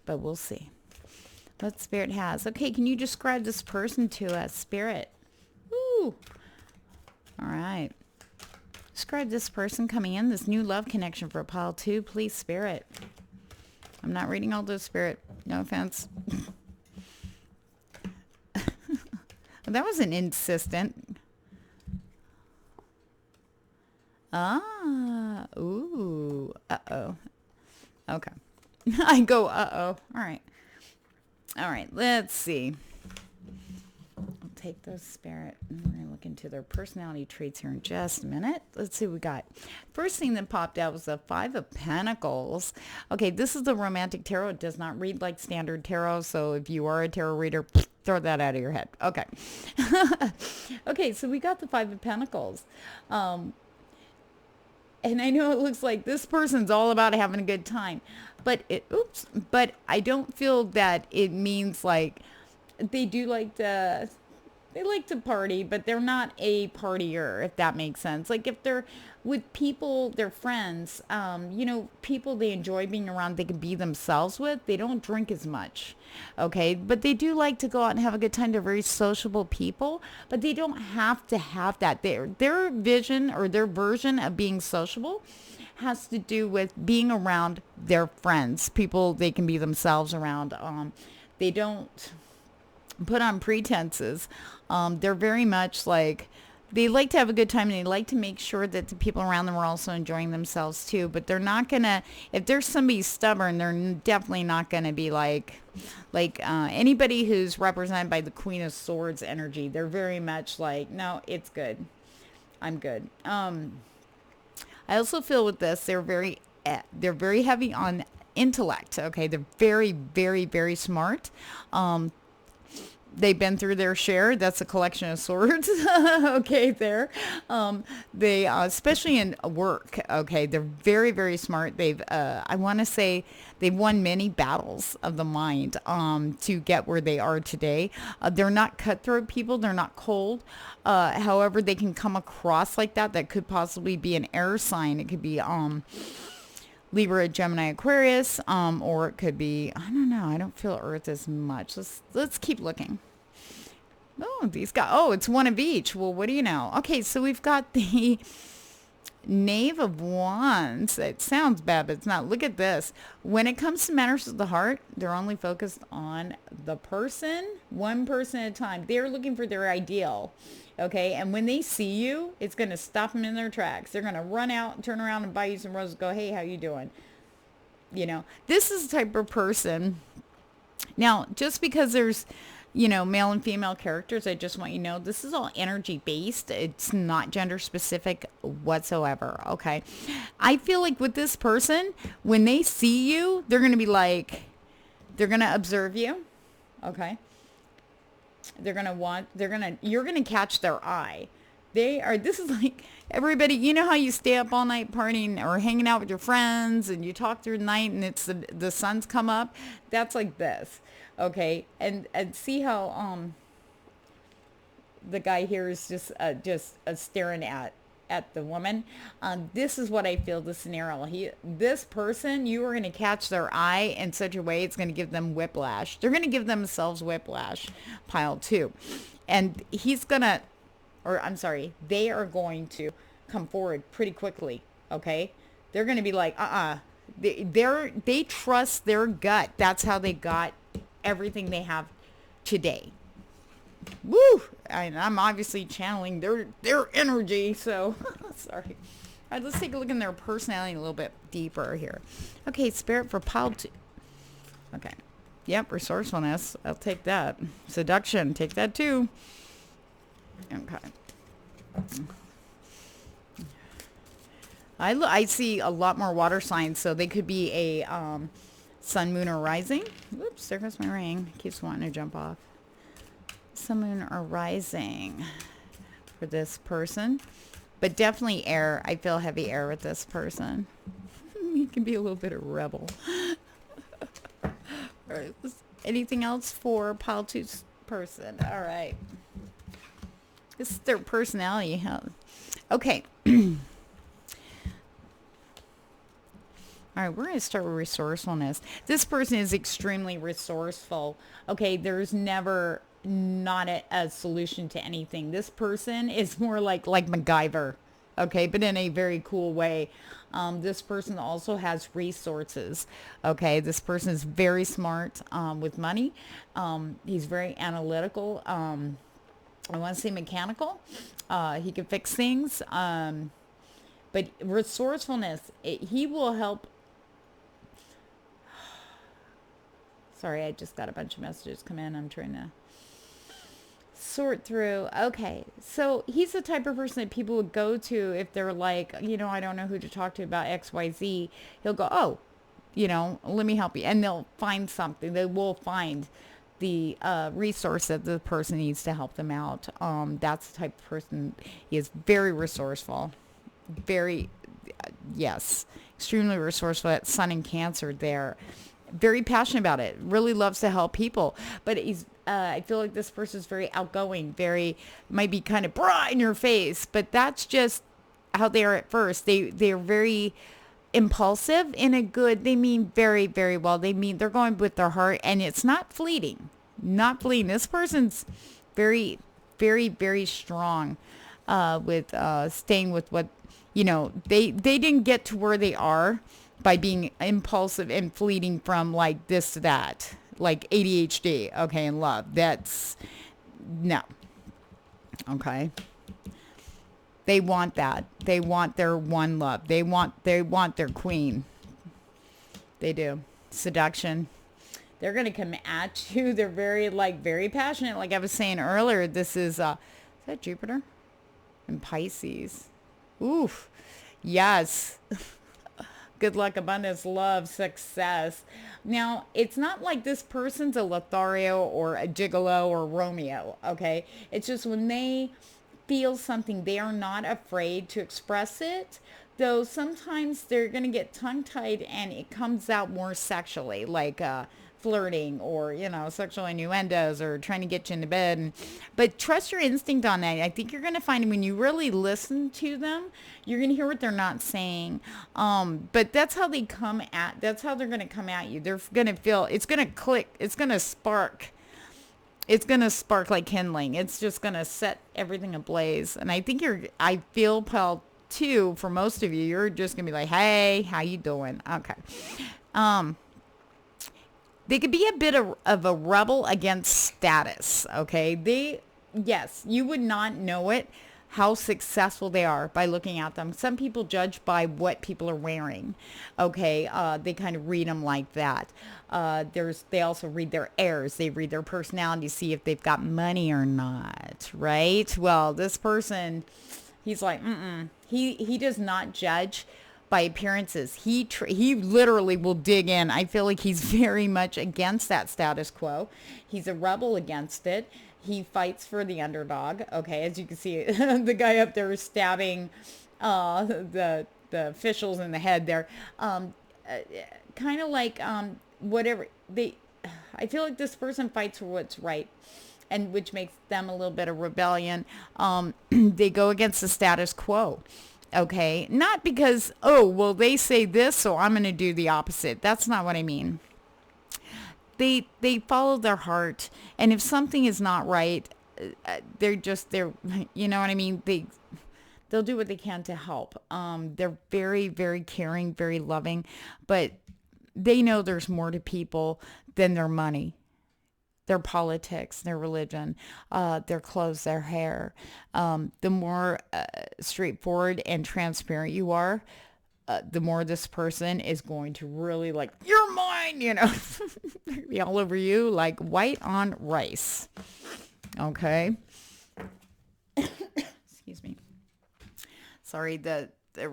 But we'll see what Spirit has. Okay, can you describe this person to us, Spirit? Woo! All right. Describe this person coming in, this new love connection for pile 2, please, Spirit. I'm not reading all those, Spirit. No offense. That wasn't insistent. Ah, ooh, uh-oh. Okay. I go, uh-oh. All right. All right, let's see. I'll take those, Spirit. And we're going to look into their personality traits here in just a minute. Let's see what we got. First thing that popped out was the 5 of Pentacles. Okay, this is the romantic tarot. It does not read like standard tarot, so if you are a tarot reader, throw that out of your head. Okay. Okay, so we got the 5 of Pentacles. And I know it looks like this person's all about having a good time, but but I don't feel that it means like they like to party, but they're not a partier, if that makes sense. Like if they're with people, they're friends, people they enjoy being around, they can be themselves with, they don't drink as much. Okay. But they do like to go out and have a good time. They're very sociable people, but they don't have to have that. Their vision or their version of being sociable has to do with being around their friends, people they can be themselves around. They don't put on pretenses. They're very much like, they like to have a good time and they like to make sure that the people around them are also enjoying themselves too. But they're not gonna, if there's somebody stubborn, they're definitely not gonna be like anybody who's represented by the Queen of Swords energy. They're very much like, no, it's good. I'm good. I also feel with this, they're very heavy on intellect. Okay. They're very, very, very smart. They've been through their share. That's a collection of swords. Okay, there. They, especially in work, okay, they're very, very smart. They've, I want to say they've won many battles of the mind to get where they are today. They're not cutthroat people. They're not cold. However, they can come across like that. That could possibly be an air sign. It could be Libra, Gemini, Aquarius, or it could be, I don't know. I don't feel Earth as much. Let's keep looking. Oh, these guys. Oh, it's one of each. Well, what do you know? Okay, so we've got the Knave of Wands. It sounds bad, but it's not. Look at this. When it comes to matters of the heart, they're only focused on the person, one person at a time. They're looking for their ideal. Okay, and when they see you, it's going to stop them in their tracks. They're going to run out, turn around and buy you some roses, go, hey, how you doing? This is the type of person. Now, just because there's, male and female characters, I just want you to know, this is all energy based. It's not gender specific whatsoever. Okay. I feel like with this person, when they see you, they're going to be like, they're going to observe you. Okay. You're going to catch their eye. This is like everybody, you know how you stay up all night partying or hanging out with your friends and you talk through the night and it's the sun's come up. That's like this. Okay. And see how, the guy here is just staring at the woman. This is what I feel the scenario. This person, you are going to catch their eye in such a way it's going to give them whiplash. They're going to give themselves whiplash, pile 2. And they are going to come forward pretty quickly. Okay. They're going to be like, they trust their gut. That's how they got everything they have today. Woo! I'm obviously channeling their energy, so sorry. All right, let's take a look in their personality a little bit deeper here. Okay, Spirit for pile 2. Okay. Yep, resourcefulness. I'll take that. Seduction. Take that too. Okay. I see a lot more water signs, so they could be a sun, moon, or rising. Whoops, there goes my ring. Keeps wanting to jump off. Sun, moon, or rising for this person. But definitely air. I feel heavy air with this person. can be a little bit of a rebel. All right. Anything else for pile two's person? All right. This is their personality. Huh? Okay. All right, we're going to start with resourcefulness. This person is extremely resourceful. Okay, there's never not a solution to anything. This person is more like MacGyver. Okay, but in a very cool way. This person also has resources. Okay, this person is very smart with money. He's very analytical. I want to say mechanical. He can fix things. But resourcefulness, he will help. Sorry, I just got a bunch of messages come in. I'm trying to sort through. Okay, so he's the type of person that people would go to if they're like, I don't know who to talk to about XYZ. He'll go, oh, let me help you. And they'll find something. They will find the resource that the person needs to help them out. That's the type of person. He is very resourceful. Very, yes, extremely resourceful. That Sun in Cancer there. Very passionate about it. Really loves to help people. But I feel like this person is very outgoing. Might be kind of bright in your face. But that's just how they are at first. They're very impulsive in a good. They mean very, very well. They're going with their heart. And it's not fleeting. Not fleeting. This person's very, very, very strong with staying with what, they didn't get to where they are by being impulsive and fleeting from like this to that, like ADHD, okay, and love. That's, no. Okay. They want that. They want their one love. They want their queen. They do. Seduction. They're going to come at you. They're very passionate. Like I was saying earlier, this is that Jupiter? And Pisces. Oof. Yes. Good luck, abundance, love, success. Now, it's not like this person's a Lothario or a Gigolo or Romeo, okay? It's just when they feel something, they are not afraid to express it, though sometimes they're going to get tongue-tied and it comes out more sexually, like flirting or, sexual innuendos or trying to get you into bed. But trust your instinct on that. I think you're going to find when you really listen to them, you're going to hear what they're not saying. But that's how they're going to come at you. They're going to feel, it's going to click. It's going to spark. It's going to spark like kindling. It's just going to set everything ablaze. And I think I feel, Paul, too, for most of you, you're just going to be like, hey, how you doing? Okay. They could be a bit of a rebel against status, okay? Yes, you would not know it, how successful they are by looking at them. Some people judge by what people are wearing, okay? They kind of read them like that. They also read their airs. They read their personality, see if they've got money or not, right? Well, this person, he's like, He does not judge by appearances. He literally will dig in. I feel like he's very much against that status quo. He's a rebel against it. He fights for the underdog. Okay, as you can see, the guy up there is stabbing the officials in the head there. Kind of like whatever I feel like this person fights for what's right, and which makes them a little bit of rebellion. They go against the status quo. Okay, not because, they say this, so I'm going to do the opposite. That's not what I mean. They follow their heart, and if something is not right, they're you know what I mean? They'll do what they can to help. They're very, very caring, very loving, but they know there's more to people than their money, their politics, their religion, their clothes, their hair. The more straightforward and transparent you are, the more this person is going to really like, you're mine, be all over you like white on rice. Okay. Excuse me. Sorry, the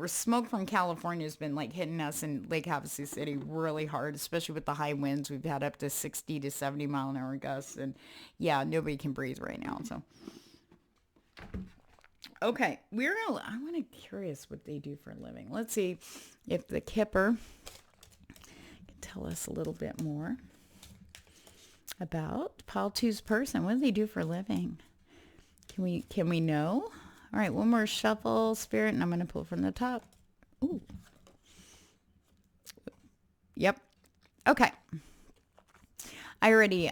smoke from California has been like hitting us in Lake Havasu City really hard, especially with the high winds. We've had up to 60 to 70 mile an hour gusts, and yeah, nobody can breathe right now. So Okay, I'm curious what they do for a living. Let's see if the Kipper can tell us a little bit more about Pile Two's person. What do they do for a living? Can we know? All right, one more shuffle, Spirit, and I'm going to pull from the top. Ooh. Yep. Okay. I already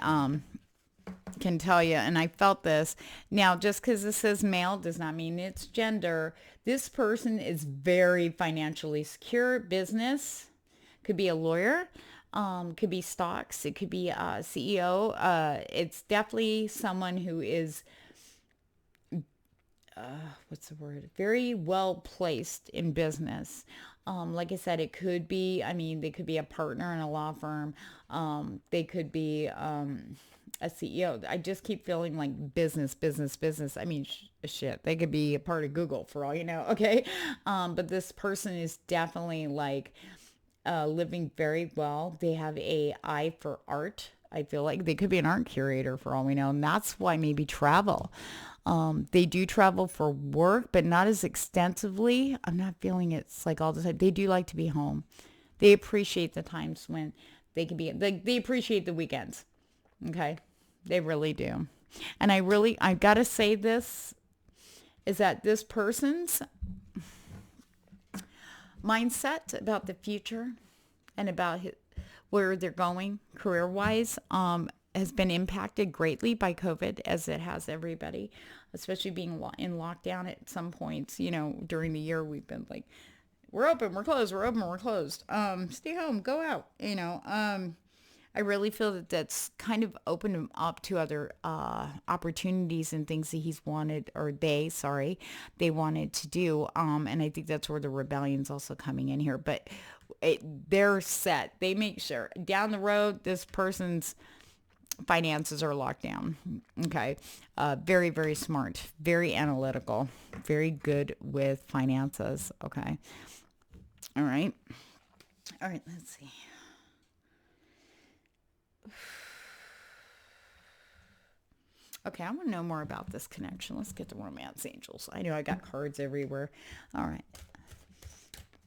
can tell you, and I felt this. Now, just because this says male does not mean it's gender. This person is very financially secure. Business, could be a lawyer, could be stocks, it could be a CEO. It's definitely someone who is, what's the word? Very well placed in business. Like I said, it could be, they could be a partner in a law firm. They could be a CEO. I just keep feeling like business, business, business. Shit, they could be a part of Google for all you know. Okay. But this person is definitely like living very well. They have a eye for art. I feel like they could be an art curator for all we know. And that's why maybe travel. They do travel for work, but not as extensively. I'm not feeling it's like all the time. They do like to be home. They appreciate the times when they can be, they appreciate the weekends. Okay. They really do. And I got to say this is that this person's mindset about the future and about where they're going career-wise has been impacted greatly by COVID, as it has everybody, especially being in lockdown at some points. During the year, we've been like, we're open, we're closed, we're open, we're closed. Stay home, go out, I really feel that that's kind of opened him up to other opportunities and things that they wanted to do. And I think that's where the rebellion's also coming in here. But they're set. They make sure down the road, this person's finances are locked down. Okay. Very, very smart, very analytical, very good with finances. Okay. All right. All right. Let's see. Okay, I want to know more about this connection. Let's get the romance angels. I know I got cards everywhere. All right.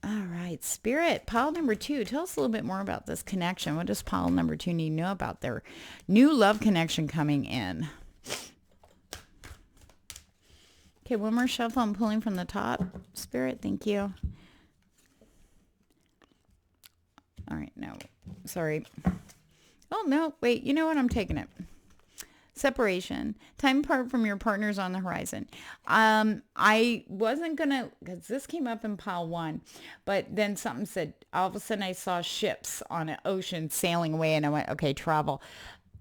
All right, Spirit, pile number 2. Tell us a little bit more about this connection. What does pile number 2 need to know about their new love connection coming in? Okay, one more shuffle. I'm pulling from the top. Spirit, thank you. All right, no, sorry. Oh, no, wait, you know what? I'm taking it. Separation. Time apart from your partners on the horizon. I wasn't going to, because this came up in pile 1, but then something said, all of a sudden I saw ships on an ocean sailing away, and I went, okay, travel.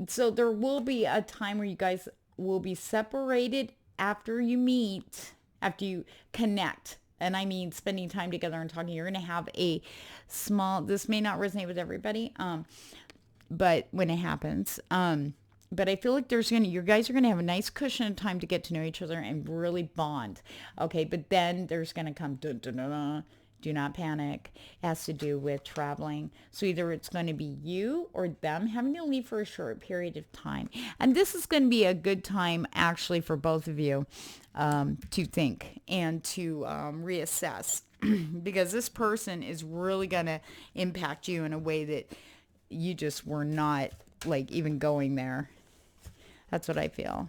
So there will be a time where you guys will be separated after you meet, after you connect. And I mean spending time together and talking. You're going to have a small, this may not resonate with everybody, but when it happens, but I feel like you guys are going to have a nice cushion of time to get to know each other and really bond. Okay. But then there's going to come, do not panic. It has to do with traveling. So either it's going to be you or them having to leave for a short period of time. And this is going to be a good time actually for both of you to think and to reassess because this person is really going to impact you in a way that you just were not like even going there. That's what I feel.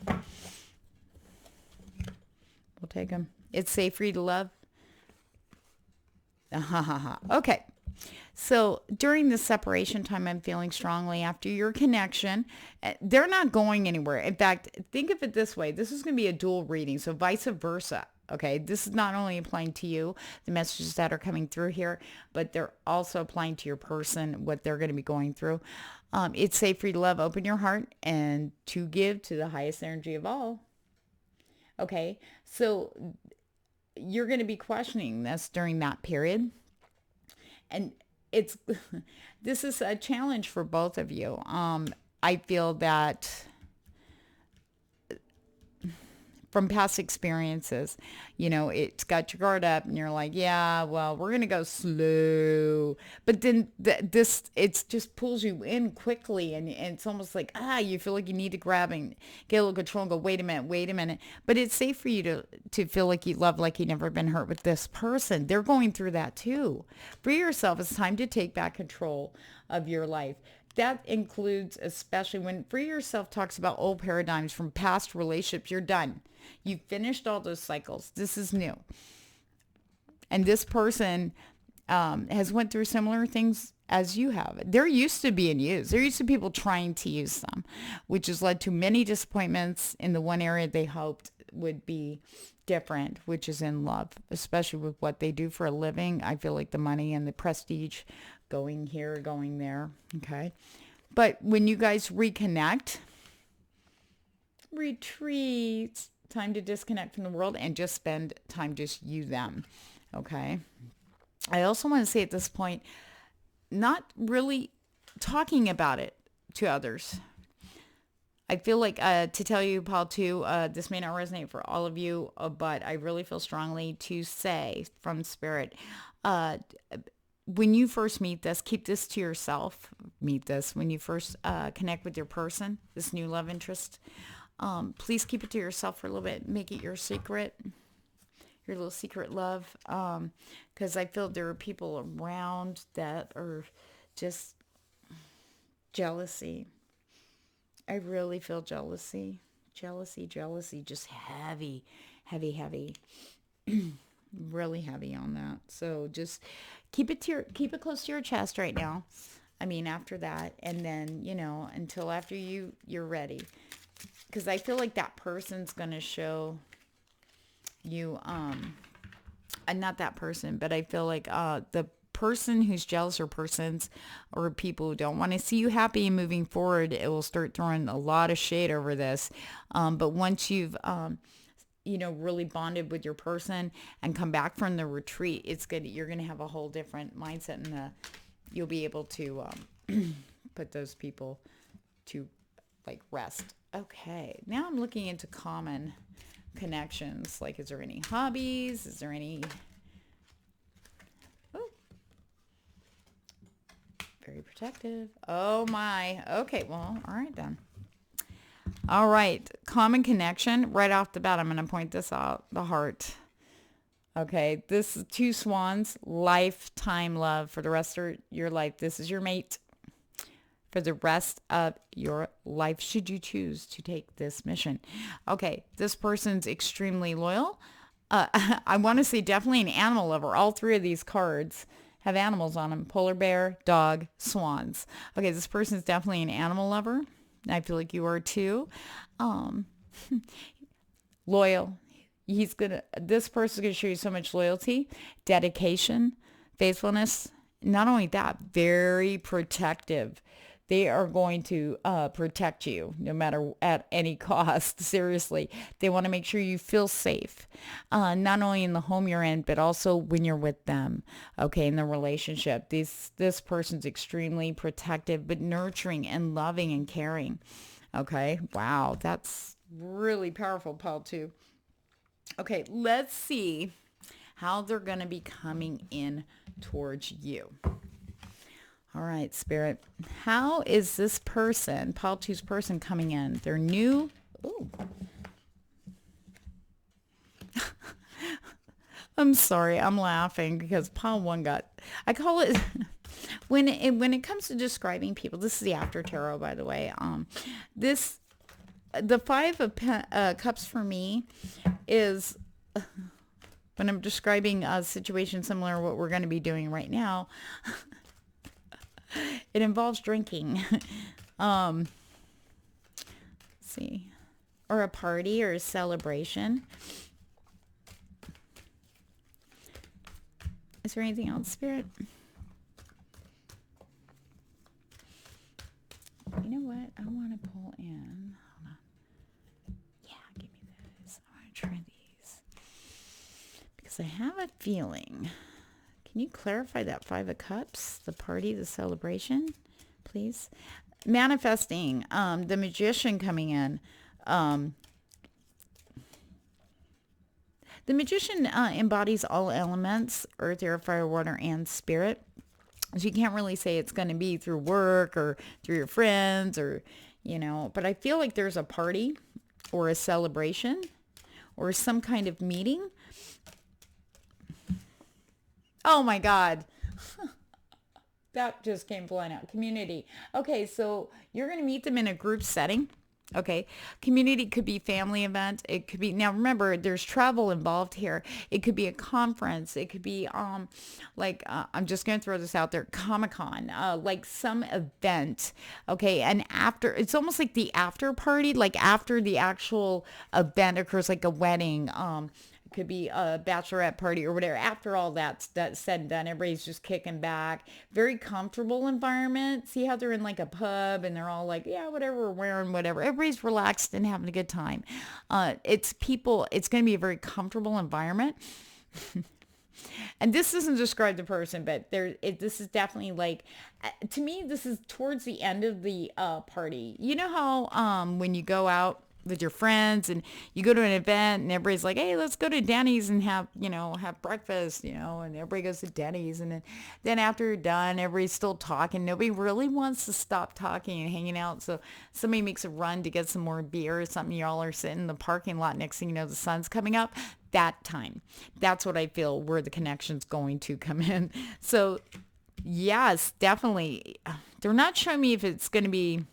We'll take them. It's safe for you to love. Okay. So during the separation time, I'm feeling strongly after your connection. They're not going anywhere. In fact, think of it this way. This is going to be a dual reading. So vice versa. Okay. This is not only applying to you, the messages that are coming through here, but they're also applying to your person, what they're going to be going through. It's safe for you to love, open your heart, and to give to the highest energy of all. Okay. So you're going to be questioning this during that period. And this is a challenge for both of you. I feel that from past experiences. You know, it's got your guard up and you're like, yeah, well, we're going to go slow. But then it just pulls you in quickly, and it's almost like, you feel like you need to grab and get a little control and go, wait a minute. But it's safe for you to feel like you love like you've never been hurt with this person. They're going through that too. Free yourself. It's time to take back control of your life. That includes, especially when Free Yourself talks about old paradigms from past relationships. You're done. You've finished all those cycles. This is new. And this person has went through similar things as you have. They're used to being used. They're used to people trying to use them, which has led to many disappointments in the one area they hoped would be different, which is in love, especially with what they do for a living. I feel like the money and the prestige going here, going there. Okay. But when you guys reconnect, retreat, time to disconnect from the world and just spend time just you, them. Okay. I also want to say at this point, not really talking about it to others. I feel like to tell you, Paul, too, this may not resonate for all of you, but I really feel strongly to say from Spirit, when you first meet this, keep this to yourself. Meet this when you first connect with your person, this new love interest. Please keep it to yourself for a little bit. Make it your secret, your little secret love. Because I feel there are people around that are just jealousy. I really feel jealousy, just heavy. Really heavy on that. So just keep it close to your chest right now. I mean, after that, and then, until after you're ready. Because I feel like that person's going to show you, not that person, but I feel like the person who's jealous or persons or people who don't want to see you happy and moving forward, it will start throwing a lot of shade over this. But once you've, really bonded with your person and come back from the retreat, it's good. You're going to have a whole different mindset, and you'll be able to put those people to rest. Okay. Now I'm looking into common connections. Like, is there any hobbies? Is there any... Oh. Very protective. Oh my. Okay. Well, all right then. All right. Common connection. Right off the bat, I'm going to point this out. The heart. Okay. This is 2 swans. Lifetime love for the rest of your life. This is your mate for the rest of your life, should you choose to take this mission. Okay. This person's extremely loyal. I want to say definitely an animal lover. All 3 of these cards have animals on them. Polar bear, dog, swans. Okay. This person's definitely an animal lover. I feel like you are too. Loyal. This person's going to show you so much loyalty, dedication, faithfulness. Not only that, very protective. They are going to protect you no matter at any cost. Seriously, they want to make sure you feel safe, not only in the home you're in, but also when you're with them. Okay, in the relationship, this person's extremely protective, but nurturing and loving and caring. Okay, wow, that's really powerful, Paul, too. Okay, let's see how they're going to be coming in towards you. All right, Spirit. How is this person, Paul 2's person, coming in? They're new. Ooh. I'm sorry. I'm laughing because Paul 1 I call it, when it comes to describing people, this is the after tarot, by the way. The 5 of Cups for me is, when I'm describing a situation similar to what we're going to be doing right now, it involves drinking. Let's see. Or a party or a celebration. Is there anything else, Spirit? You know what? I want to pull in. Hold on. Yeah, give me this. I want to try these. Because I have a feeling... Can you clarify that 5 of Cups, the party, the celebration, please? Manifesting, the Magician coming in. The magician embodies all elements, earth, air, fire, water, and spirit. So you can't really say it's going to be through work or through your friends or, but I feel like there's a party or a celebration or some kind of meeting. Oh my God. That just came flying out. Community. Okay, so you're going to meet them in a group setting. Okay. Community could be family event. It could be, now remember, there's travel involved here. It could be a conference. It could be, I'm just going to throw this out there, Comic-Con, like some event. Okay. And after, it's almost like the after party, like after the actual event occurs, like a wedding, could be a bachelorette party or whatever. After all that's said and done, everybody's just kicking back. Very comfortable environment. See how they're in like a pub and they're all like, yeah, whatever, we're wearing whatever. Everybody's relaxed and having a good time. It's going to be a very comfortable environment. And this doesn't describe the person, but this is definitely like, to me, this is towards the end of the party. You know how when you go out with your friends and you go to an event and everybody's like, hey, let's go to Denny's and have breakfast, and everybody goes to Denny's. And then after you're done, everybody's still talking. Nobody really wants to stop talking and hanging out. So somebody makes a run to get some more beer or something. Y'all are sitting in the parking lot. Next thing you know, the sun's coming up. That time. That's what I feel where the connection's going to come in. So yes, definitely. They're not showing me if it's going to be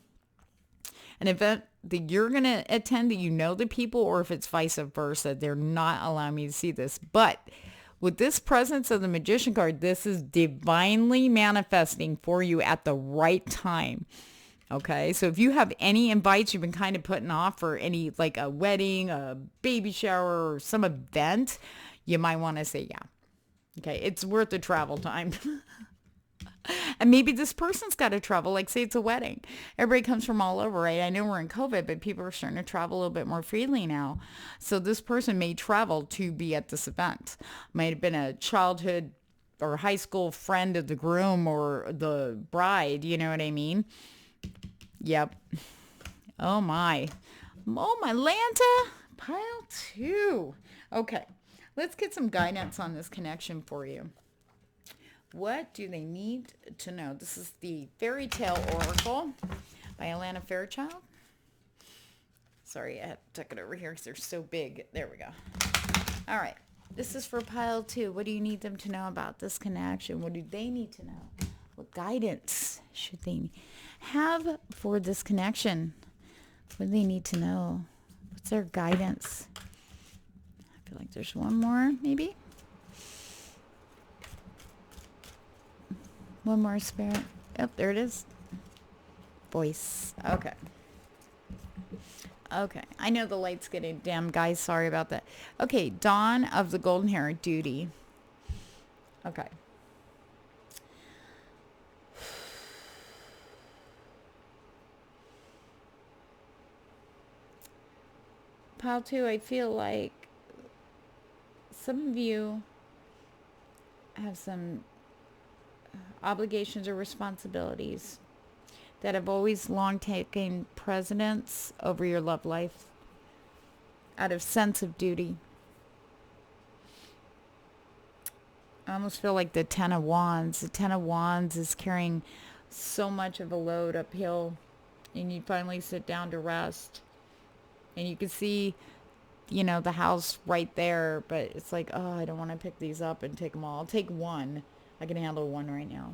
an event that you're going to attend, that the people, or if it's vice versa. They're not allowing me to see this. But with this presence of the Magician card, this is divinely manifesting for you at the right time. Okay, so if you have any invites you've been kind of putting off for any, like a wedding, a baby shower, or some event, you might want to say yeah. Okay, it's worth the travel time. And maybe this person's got to travel, like say it's a wedding. Everybody comes from all over, right? I know we're in COVID, but people are starting to travel a little bit more freely now. So this person may travel to be at this event. Might have been a childhood or high school friend of the groom or the bride, you know what I mean? Yep. Oh my Lanta, pile 2. Okay, let's get some guidance on this connection for you. What do they need to know? This is the Fairytale Oracle by Alana Fairchild. Sorry, I took it over here because they're so big. There we go. All right. This is for pile 2. What do you need them to know about this connection? What do they need to know? What guidance should they have for this connection? What do they need to know? What's their guidance? I feel like there's one more, maybe. One more, Spirit. Oh, there it is. Voice. Okay. Okay. I know the light's getting dim, guys. Sorry about that. Okay. Dawn of the Golden Hair. Duty. Okay. Pile 2, I feel like some of you have some obligations or responsibilities that have always long taken precedence over your love life out of sense of duty. I almost feel like the Ten of Wands. The Ten of Wands is carrying so much of a load uphill, and you finally sit down to rest, and you can see, the house right there, but it's like, oh, I don't want to pick these up and take them all. I'll take one. I can handle one right now.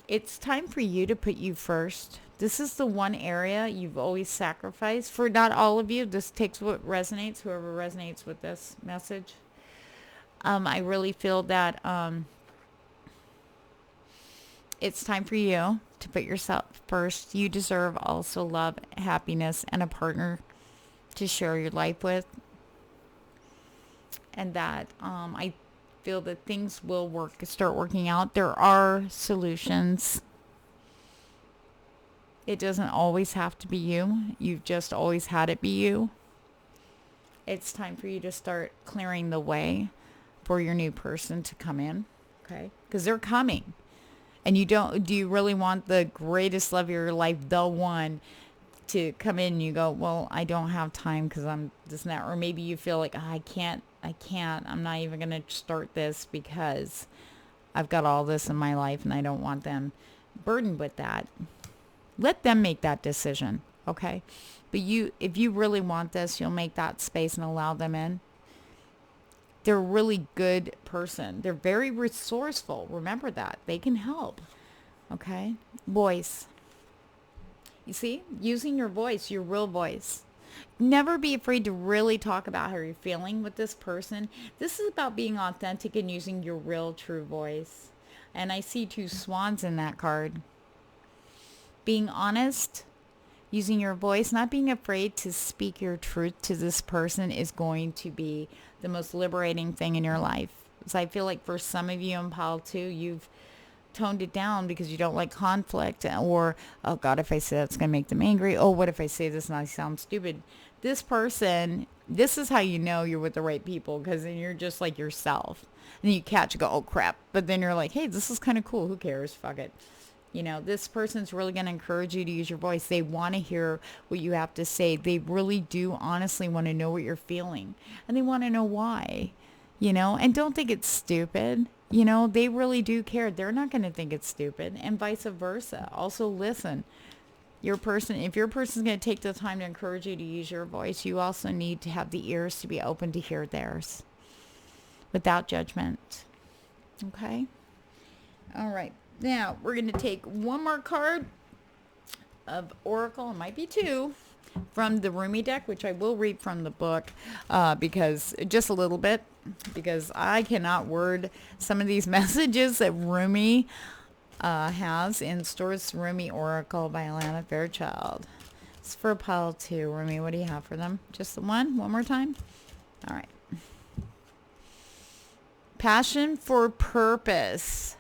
It's time for you to put you first. This is the one area you've always sacrificed. For not all of you, this takes what resonates, whoever resonates with this message. I really feel that it's time for you to put yourself first. You deserve also love, happiness, and a partner to share your life with. And that I feel that things will start working out. There are solutions. It doesn't always have to be you. You've just always had it be you. It's time for you to start clearing the way for your new person to come in. Okay? Because they're coming. And do you really want the greatest love of your life, the one, to come in and you go, well, I don't have time because I'm this and that. Or maybe you feel like, oh, I can't, I'm not even going to start this because I've got all this in my life and I don't want them burdened with that. Let them make that decision, okay? But if you really want this, you'll make that space and allow them in. They're a really good person. They're very resourceful. Remember that. They can help, okay? Voice. You see? Using your voice, your real voice. Never be afraid to really talk about how you're feeling with this person. This is about being authentic and using your real, true voice. And I see 2 swans in that card. Being honest, using your voice, not being afraid to speak your truth to this person is going to be the most liberating thing in your life. So I feel like for some of you in pile 2, you've toned it down because you don't like conflict, or, oh God, if I say that's going to make them angry. Oh, what if I say this and I sound stupid? This person, this is how you know you're with the right people, because then you're just like yourself. And you catch and go, oh crap. But then you're like, hey, this is kind of cool. Who cares? Fuck it. You know, this person's really going to encourage you to use your voice. They want to hear what you have to say. They really do honestly want to know what you're feeling. And they want to know why, you know, and don't think it's stupid. You know, they really do care. They're not going to think it's stupid, and vice versa. Also, listen, if your person's going to take the time to encourage you to use your voice, you also need to have the ears to be open to hear theirs without judgment. Okay? All right. Now, we're going to take one more card of Oracle. It might be 2. From the Rumi deck, which I will read from the book, because just a little bit, because I cannot word some of these messages that Rumi has in store. It's Rumi Oracle by Alana Fairchild. It's for pile 2. Rumi, what do you have for them? Just the one more time? All right. Passion for purpose.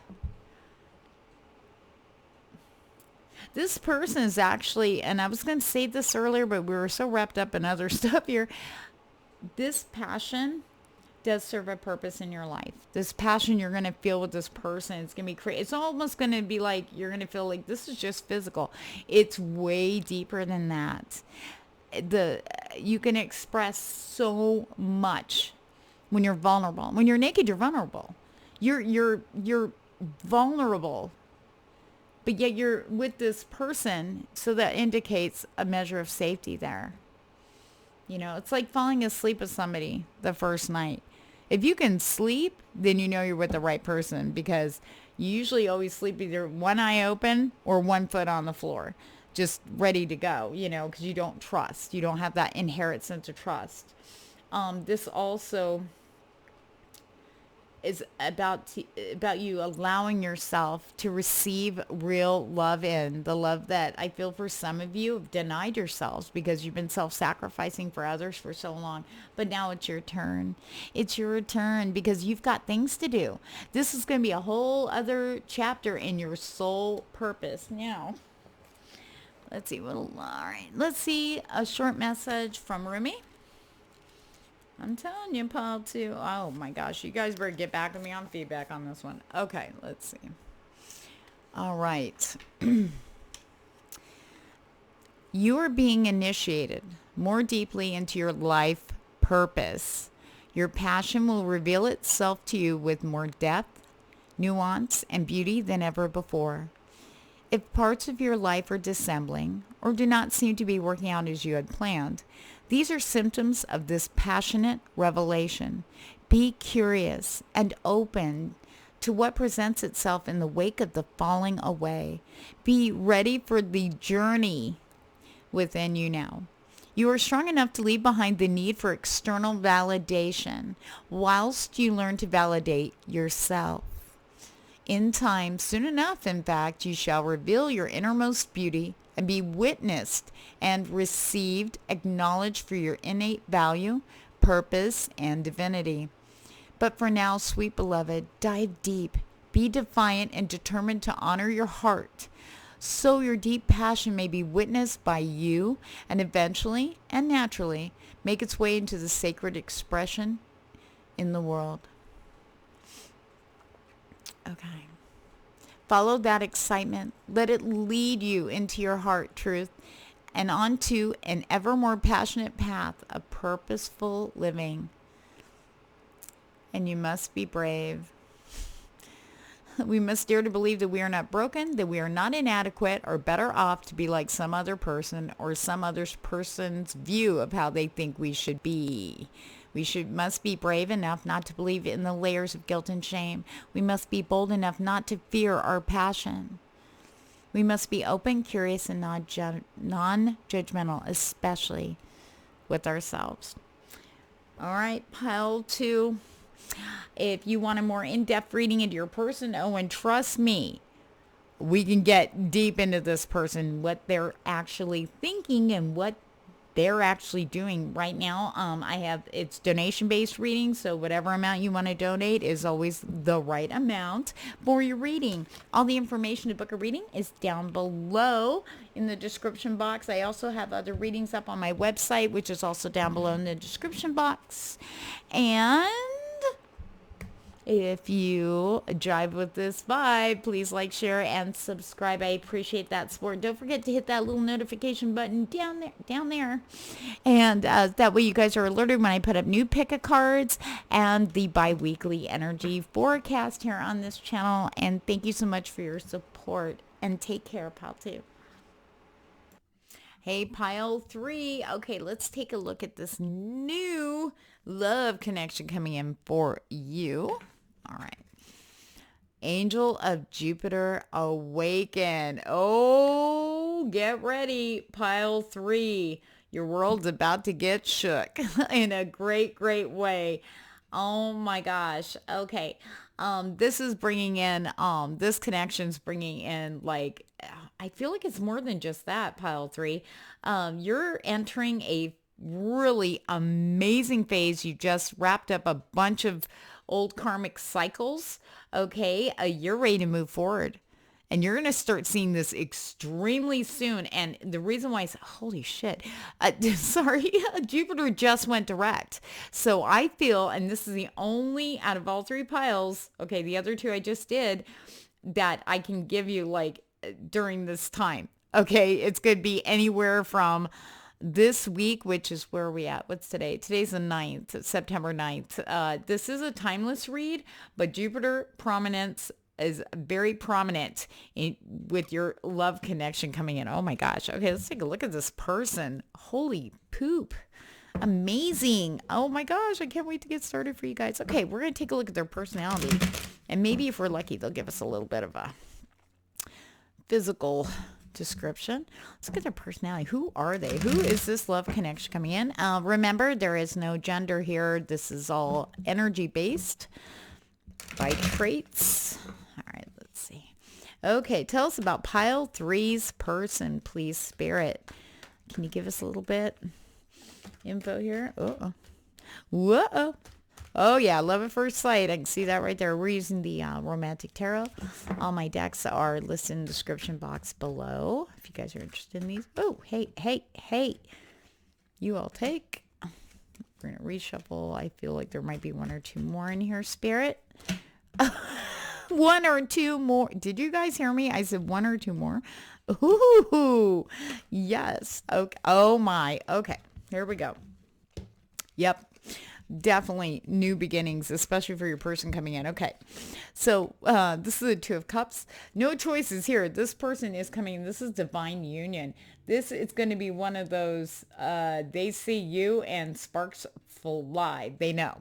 This person is actually, and I was going to say this earlier, but we were so wrapped up in other stuff here. This passion does serve a purpose in your life. This passion you're going to feel with this person, it's going to be crazy. It's almost going to be like you're going to feel like this is just physical. It's way deeper than that. You can express so much when you're vulnerable. When you're naked, you're vulnerable. You're vulnerable. But yet you're with this person, so that indicates a measure of safety there. You know, it's like falling asleep with somebody the first night. If you can sleep, then you know you're with the right person, because you usually always sleep either one eye open or one foot on the floor, just ready to go, you know, because you don't trust. You don't have that inherent sense of trust. This also is about you allowing yourself to receive real love, in the love that I feel for some of you have denied yourselves because you've been self-sacrificing for others for so long. But now it's your turn. It's your turn, because you've got things to do. This is going to be a whole other chapter in your soul purpose. Now, let's see. All right. Let's see a short message from Rumi. I'm telling you, Paul, too. Oh, my gosh. You guys better get back with me on feedback on this one. Okay, let's see. All right. You are being initiated more deeply into your life purpose. Your passion will reveal itself to you with more depth, nuance, and beauty than ever before. If parts of your life are dissembling or do not seem to be working out as you had planned, these are symptoms of this passionate revelation. Be curious and open to what presents itself in the wake of the falling away. Be ready for the journey within you now. You are strong enough to leave behind the need for external validation whilst you learn to validate yourself. In time, soon enough, in fact, you shall reveal your innermost beauty and be witnessed and received, acknowledged for your innate value, purpose, and divinity. But for now, sweet beloved, dive deep, be defiant and determined to honor your heart, so your deep passion may be witnessed by you and eventually and naturally make its way into the sacred expression in the world. Okay. Follow that excitement. Let it lead you into your heart truth and onto an ever more passionate path of purposeful living. And you must be brave. We must dare to believe that we are not broken, that we are not inadequate or better off to be like some other person or some other person's view of how they think we should be. Must be brave enough not to believe in the layers of guilt and shame. We must be bold enough not to fear our passion. We must be open, curious, and non-judgmental, especially with ourselves. All right, pile 2. If you want a more in-depth reading into your person, and trust me, we can get deep into this person, what they're actually thinking and what they're actually doing right now. It's donation-based reading, so whatever amount you want to donate is always the right amount for your reading. All the information to book a reading is down below in the description box. I also have other readings up on my website, which is also down below in the description box. And if you jive with this vibe, please like, share, and subscribe. I appreciate that support. Don't forget to hit that little notification button down there. And that way you guys are alerted when I put up new pick-a-cards and the bi-weekly energy forecast here on this channel. And thank you so much for your support. And take care, pile 2. Hey, pile 3. Okay, let's take a look at this new love connection coming in for you. All right. Angel of Jupiter awaken. Oh, get ready. Pile 3. Your world's about to get shook in a great, great way. Oh my gosh. Okay. This is bringing in, this connection's bringing in, like, I feel like it's more than just that, pile 3. You're entering a really amazing phase. You just wrapped up a bunch of old karmic cycles. Okay, you're ready to move forward, and you're going to start seeing this extremely soon. And the reason why holy shit, sorry, Jupiter just went direct. So I feel, and this is the only out of all 3 piles, okay, the other 2 I just did, that I can give you like during this time. Okay, it's going to be anywhere from this week, which is where are we at? What's today? Today's the 9th, September 9th. This is a timeless read, but Jupiter prominence is very prominent with your love connection coming in. Oh my gosh. Okay, let's take a look at this person. Holy poop. Amazing. Oh my gosh. I can't wait to get started for you guys. Okay, we're going to take a look at their personality. And maybe if we're lucky, they'll give us a little bit of a physical description. Let's look at their personality. Who are they? Who is this love connection coming in? Remember, there is no gender here. This is all energy based by traits. All right, let's see. Okay, tell us about pile 3's person, please, Spirit. Can you give us a little bit info here? Uh-oh. Whoa. Oh, yeah. Love at first sight. I can see that right there. We're using the Romantic Tarot. All my decks are listed in the description box below if you guys are interested in these. Oh, hey. You all take. We're going to reshuffle. I feel like there might be 1 or 2 more in here, Spirit. 1 or 2 more. Did you guys hear me? I said 1 or 2 more. Ooh, yes. Okay. Oh, my. Okay. Here we go. Yep. Definitely new beginnings, especially for your person coming in. Okay, so this is the 2 of Cups. No choices here. This person is coming. This is divine union. This is going to be one of those, they see you and sparks fly. They know.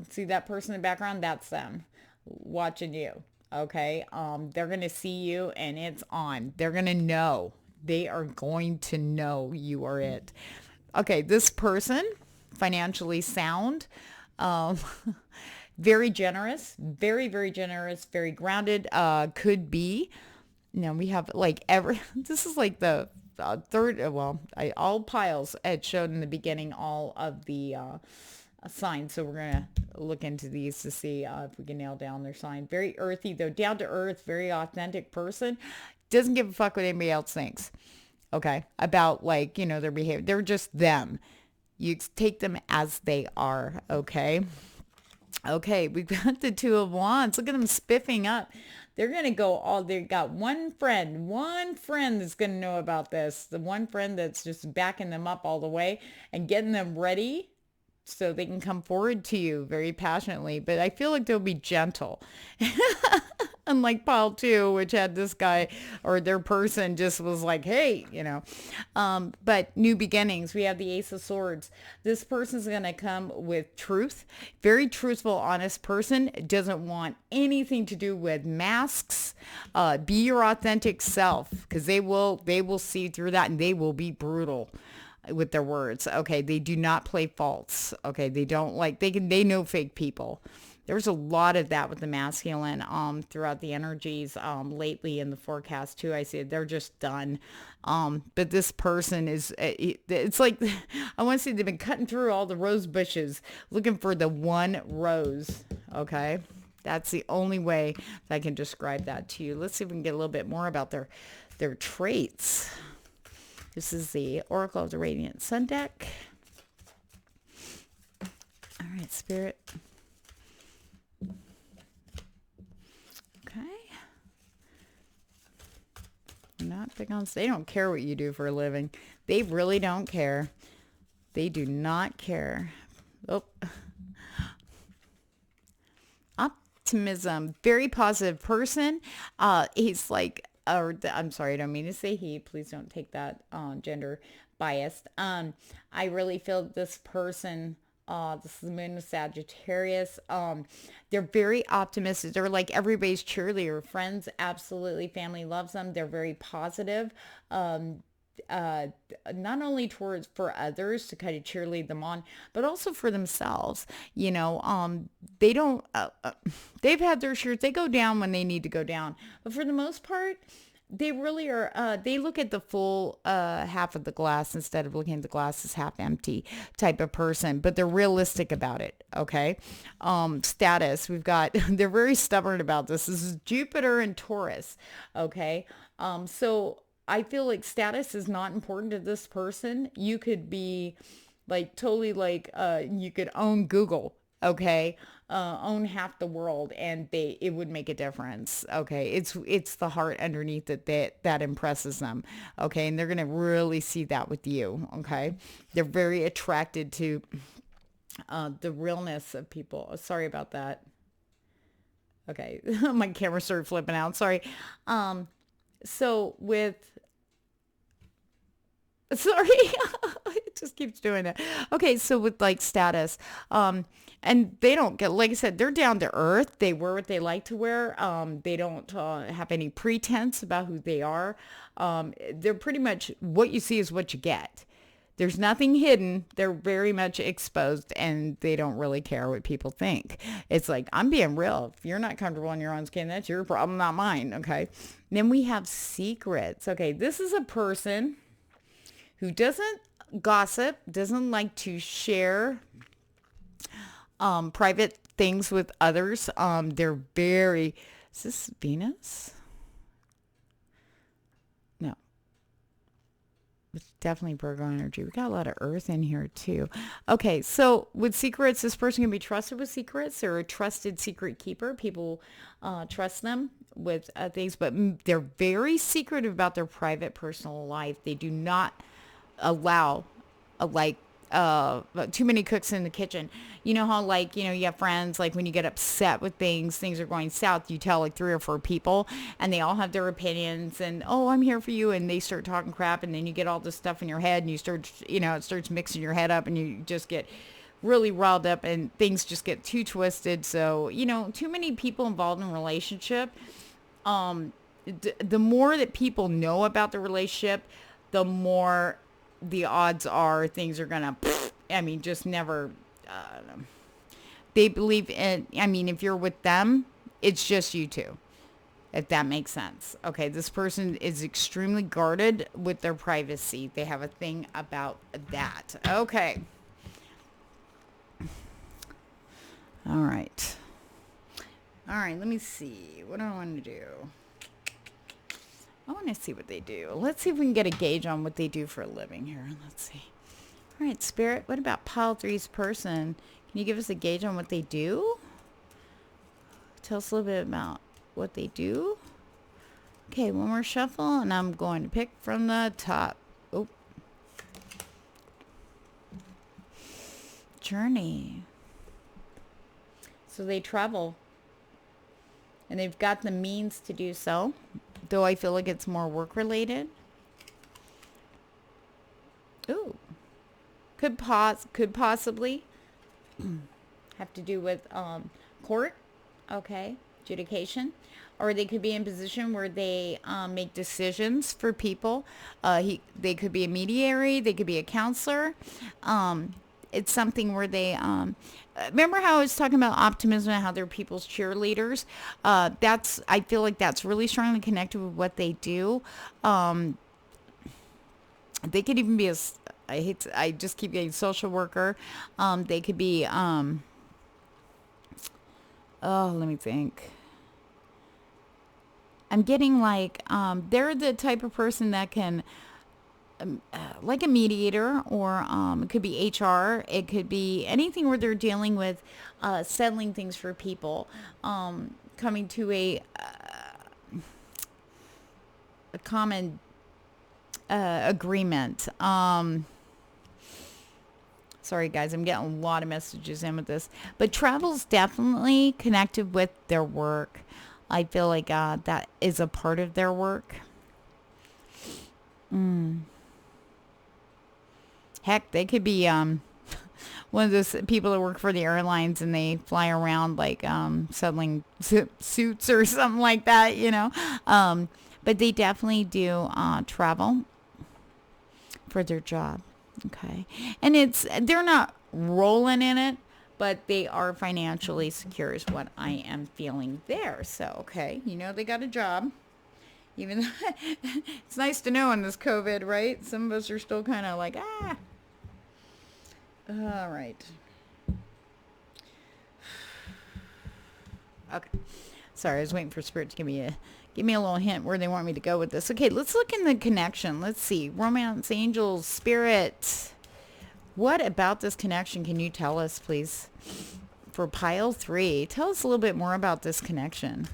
See that person in the background? That's them watching you. Okay, they're going to see you and it's on. They're going to know. They are going to know you are it. Okay, this person, financially sound, very generous, very, very generous, very grounded, could be. Now we have like this is like the third, all piles had showed in the beginning all of the signs. So we're going to look into these to see if we can nail down their sign. Very earthy though, down to earth, very authentic person. Doesn't give a fuck what anybody else thinks. Okay, about like, their behavior. They're just them. You take them as they are, okay? Okay, we've got the 2 of Wands. Look at them spiffing up. They're going to go all, they got one friend that's going to know about this. The one friend that's just backing them up all the way and getting them ready so they can come forward to you very passionately. But I feel like they'll be gentle. Unlike pile two, which had this guy or their person just was like, hey, but new beginnings. We have the Ace of Swords. This person's going to come with truth. Very truthful, honest person. Doesn't want anything to do with masks. Be your authentic self, because they will see through that, and they will be brutal with their words. Okay. They do not play false. Okay. They don't they know fake people. There's a lot of that with the masculine throughout the energies lately in the forecast too. I see they're just done. But this person is, it's like, I want to say they've been cutting through all the rose bushes looking for the one rose. Okay. That's the only way that I can describe that to you. Let's see if we can get a little bit more about their traits. This is the Oracle of the Radiant Sun deck. All right, Spirit. Okay. Not big on, they don't care what you do for a living. They really don't care. They do not care. Oh. Optimism. Very positive person. He's like, I'm sorry, I don't mean to say he. Please don't take that gender biased. I really feel this person, this is the moon of Sagittarius. They're very optimistic. They're like everybody's cheerleader. Friends, absolutely. Family loves them. They're very positive. Not only for others to kind of cheerlead them on, but also for themselves. They don't, they've had their shares. They go down when they need to go down, but for the most part, they really are, they look at the full half of the glass instead of looking at the glass as half empty type of person, but they're realistic about it. Okay. Status, we've got, they're very stubborn about this. This is Jupiter and Taurus. Okay. So I feel like status is not important to this person. You could be like totally like, you could own Google. Okay. Own half the world, and it would make a difference. Okay. It's the heart underneath that impresses them. Okay. And they're going to really see that with you. Okay. They're very attracted to, the realness of people. Sorry about that. Okay. My camera started flipping out. Sorry. So sorry, it just keeps doing that. Okay, so with like status, and they don't get, like I said, they're down to earth. They wear what they like to wear. They don't have any pretense about who they are. They're pretty much, what you see is what you get. There's nothing hidden. They're very much exposed, and they don't really care what people think. It's like, I'm being real. If you're not comfortable in your own skin, that's your problem, not mine. Okay. Then we have secrets. Okay. This is a person who doesn't gossip, doesn't like to share private things with others. They're very, is this Venus? No. It's definitely Virgo energy. We got a lot of earth in here too. Okay, so with secrets, this person can be trusted with secrets. They're a trusted secret keeper. People trust them with things, but they're very secretive about their private personal life. They do not allow too many cooks in the kitchen. You know how you have friends, like when you get upset with things are going south, you tell like 3 or 4 people, and they all have their opinions, and oh, I'm here for you, and they start talking crap, and then you get all this stuff in your head, and you start, it starts mixing your head up, and you just get really riled up, and things just get too twisted. So too many people involved in a relationship, the more that people know about the relationship, the more the odds are things are gonna, just never, they believe in, if you're with them, it's just you two, if that makes sense. Okay, this person is extremely guarded with their privacy. They have a thing about that. Okay. All right, let me see. What do I want to do? I want to see what they do. Let's see if we can get a gauge on what they do for a living here. Let's see. All right, Spirit, what about pile three's person? Can you give us a gauge on what they do? Tell us a little bit about what they do. Okay, one more shuffle, and I'm going to pick from the top. Oh. Journey. So they travel. And they've got the means to do so. Though I feel like it's more work-related. Ooh. Could possibly have to do with court. Okay. Adjudication. Or they could be in a position where they make decisions for people. They could be a mediary. They could be a counselor. It's something where they... remember how I was talking about optimism and how they're people's cheerleaders? I feel like that's really strongly connected with what they do. They could even be I just keep getting social worker. They could be... let me think. I'm getting like, they're the type of person that can, like a mediator, or it could be HR. It could be anything where they're dealing with settling things for people, coming to a common agreement. Sorry, guys, I'm getting a lot of messages in with this. But travel's definitely connected with their work. I feel like that is a part of their work. Heck, they could be one of those people that work for the airlines and they fly around like settling suits or something like that, you know. But they definitely do travel for their job. Okay. And they're not rolling in it, but they are financially secure is what I am feeling there. So, okay, they got a job. Even though it's nice to know in this COVID, right? Some of us are still kind of like, All right. Okay. Sorry, I was waiting for Spirit to give me a little hint where they want me to go with this. Okay, let's look in the connection. Let's see. Romance, angels, spirit. What about this connection can you tell us, please? For pile 3, tell us a little bit more about this connection.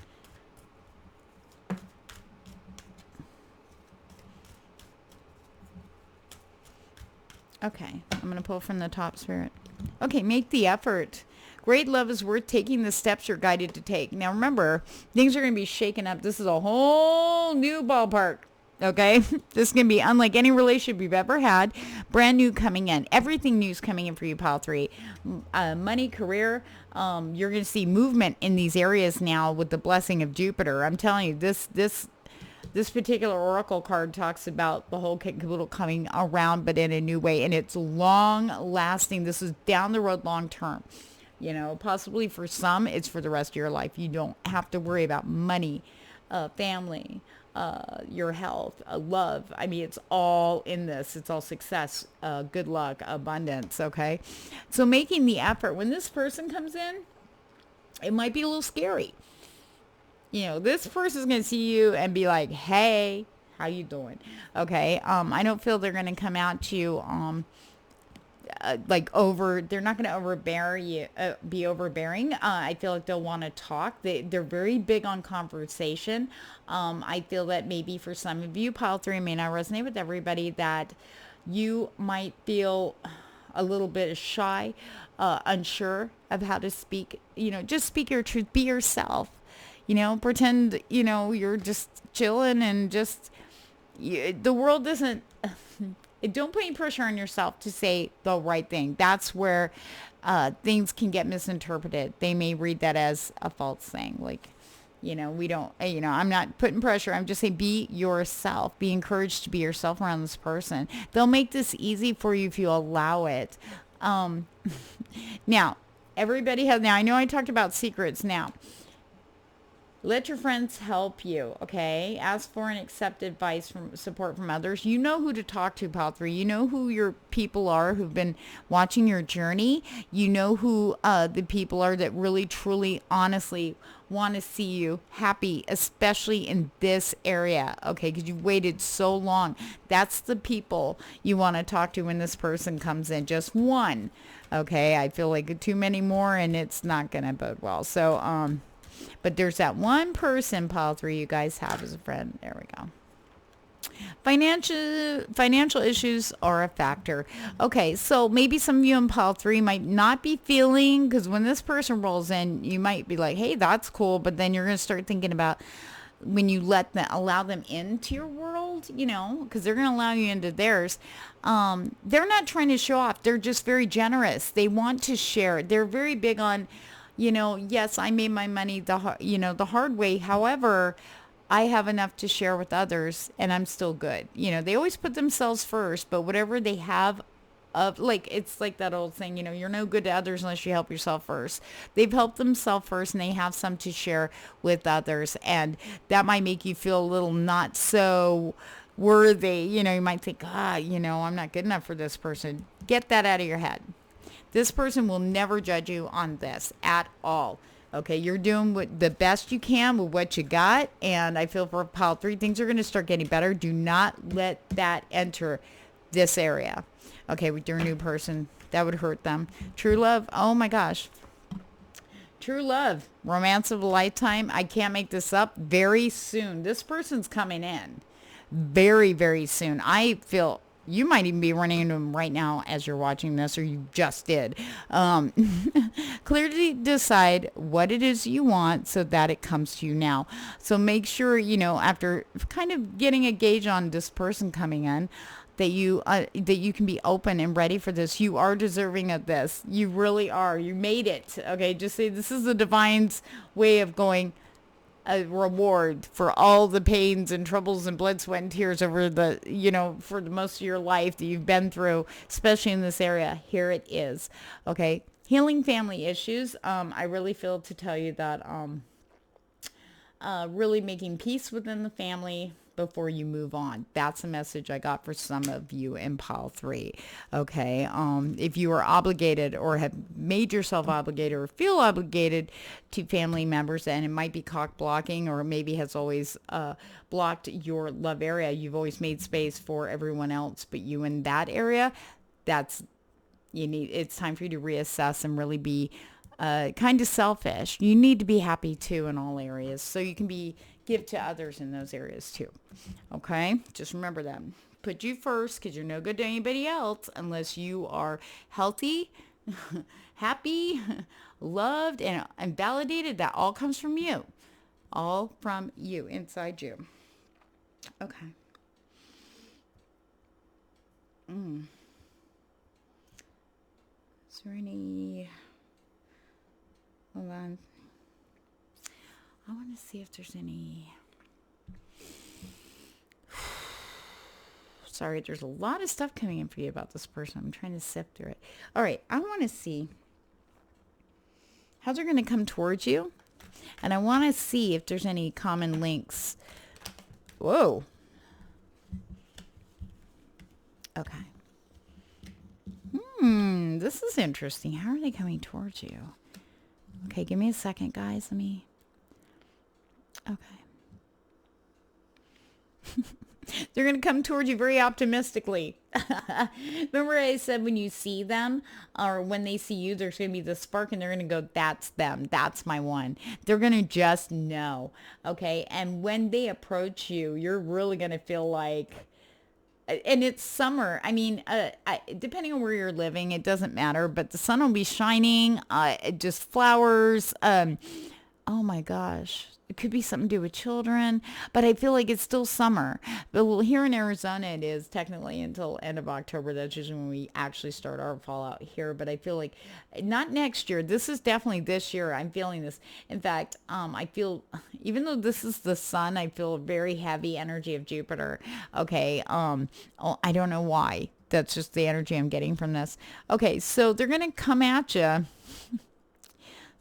Okay, I'm going to pull from the top, Spirit. Okay, make the effort. Great love is worth taking the steps you're guided to take. Now, remember, things are going to be shaken up. This is a whole new ballpark. Okay, this is going to be unlike any relationship you've ever had. Brand new coming in. Everything new's coming in for you, pile 3. Money, career. You're going to see movement in these areas now with the blessing of Jupiter. I'm telling you, this particular oracle card talks about the whole kit and caboodle coming around, but in a new way. And it's long lasting. This is down the road, long term. Possibly for some, it's for the rest of your life. You don't have to worry about money, family, your health, love. I mean, it's all in this. It's all success, good luck, abundance. Okay. So making the effort when this person comes in, it might be a little scary. This person's going to see you and be like, hey, how you doing? Okay. I don't feel they're going to come out to you, they're not going to be overbearing. I feel like they'll want to talk. They're very big on conversation. I feel that maybe for some of you, pile 3 may not resonate with everybody, that you might feel a little bit shy, unsure of how to speak. Just speak your truth. Be yourself. Pretend, you're just chilling and just, the world doesn't, don't put any pressure on yourself to say the right thing. That's where things can get misinterpreted. They may read that as a false thing. Like, we don't, I'm not putting pressure. I'm just saying be yourself. Be encouraged to be yourself around this person. They'll make this easy for you if you allow it. Now, I know I talked about secrets now. Let your friends help you, okay? Ask for and accept advice from support from others. You know who to talk to, pile 3. You know who your people are who've been watching your journey. You know who the people are that really, truly, honestly want to see you happy, especially in this area, okay? Because you've waited so long. That's the people you want to talk to when this person comes in. Just one, okay? I feel like too many more, and it's not going to bode well. So, But there's that one person, pile 3, you guys have as a friend. There we go. Financial issues are a factor. Okay, so maybe some of you in pile 3 might not be feeling, because when this person rolls in, you might be like, hey, that's cool, but then you're going to start thinking about when you allow them into your world, because they're going to allow you into theirs. They're not trying to show off. They're just very generous. They want to share. They're very big on, yes, I made my money the hard way. However, I have enough to share with others and I'm still good. They always put themselves first, but whatever they have it's like that old saying, you're no good to others unless you help yourself first. They've helped themselves first and they have some to share with others. And that might make you feel a little not so worthy. You might think, I'm not good enough for this person. Get that out of your head. This person will never judge you on this at all. Okay, you're doing the best you can with what you got. And I feel for pile 3, things are going to start getting better. Do not let that enter this area. Okay, with your new person, that would hurt them. True love, oh my gosh. True love, romance of a lifetime. I can't make this up. Very soon. This person's coming in. Very, very soon. I feel... You might even be running into them right now as you're watching this, or you just did. Clearly decide what it is you want so that it comes to you now. So make sure, after kind of getting a gauge on this person coming in, that you can be open and ready for this. You are deserving of this. You really are. You made it. Okay, just say this is the divine's way of going, a reward for all the pains and troubles and blood, sweat, and tears over the, for the most of your life that you've been through, especially in this area. Here it is. Okay. Healing family issues. I really feel to tell you that, really making peace within the family before you move on. That's a message I got for some of you in pile 3. Okay. If you are obligated or have made yourself obligated or feel obligated to family members, and it might be cock blocking, or maybe has always blocked your love area. You've always made space for everyone else, but you in that area, it's time for you to reassess and really be kind of selfish. You need to be happy too in all areas, so you can give to others in those areas too. Okay, just remember that. Put you first, because you're no good to anybody else unless you are healthy, happy, loved, and validated. That all comes from you. All from you, inside you. Okay. Is there any... Hold on. I want to see if there's any... Sorry, there's a lot of stuff coming in for you about this person. I'm trying to sift through it. All right, I want to see how they're going to come towards you. And I want to see if there's any common links. Whoa. Okay. This is interesting. How are they coming towards you? Okay, give me a second, guys. Okay. They're going to come towards you very optimistically. Remember I said when you see them, or when they see you, there's going to be the spark, and they're going to go, that's them. That's my one. They're going to just know. Okay. And when they approach you, you're really going to feel like, and it's summer. I mean, depending on where you're living, it doesn't matter, but the sun will be shining, just flowers. Oh my gosh. It could be something to do with children, but I feel like it's still summer. But here in Arizona, it is technically until end of October. That's usually when we actually start our fall out here. But I feel like not next year. This is definitely this year. I'm feeling this. In fact, I feel, even though this is the sun, I feel a very heavy energy of Jupiter. Okay. I don't know why. That's just the energy I'm getting from this. Okay. So they're going to come at you.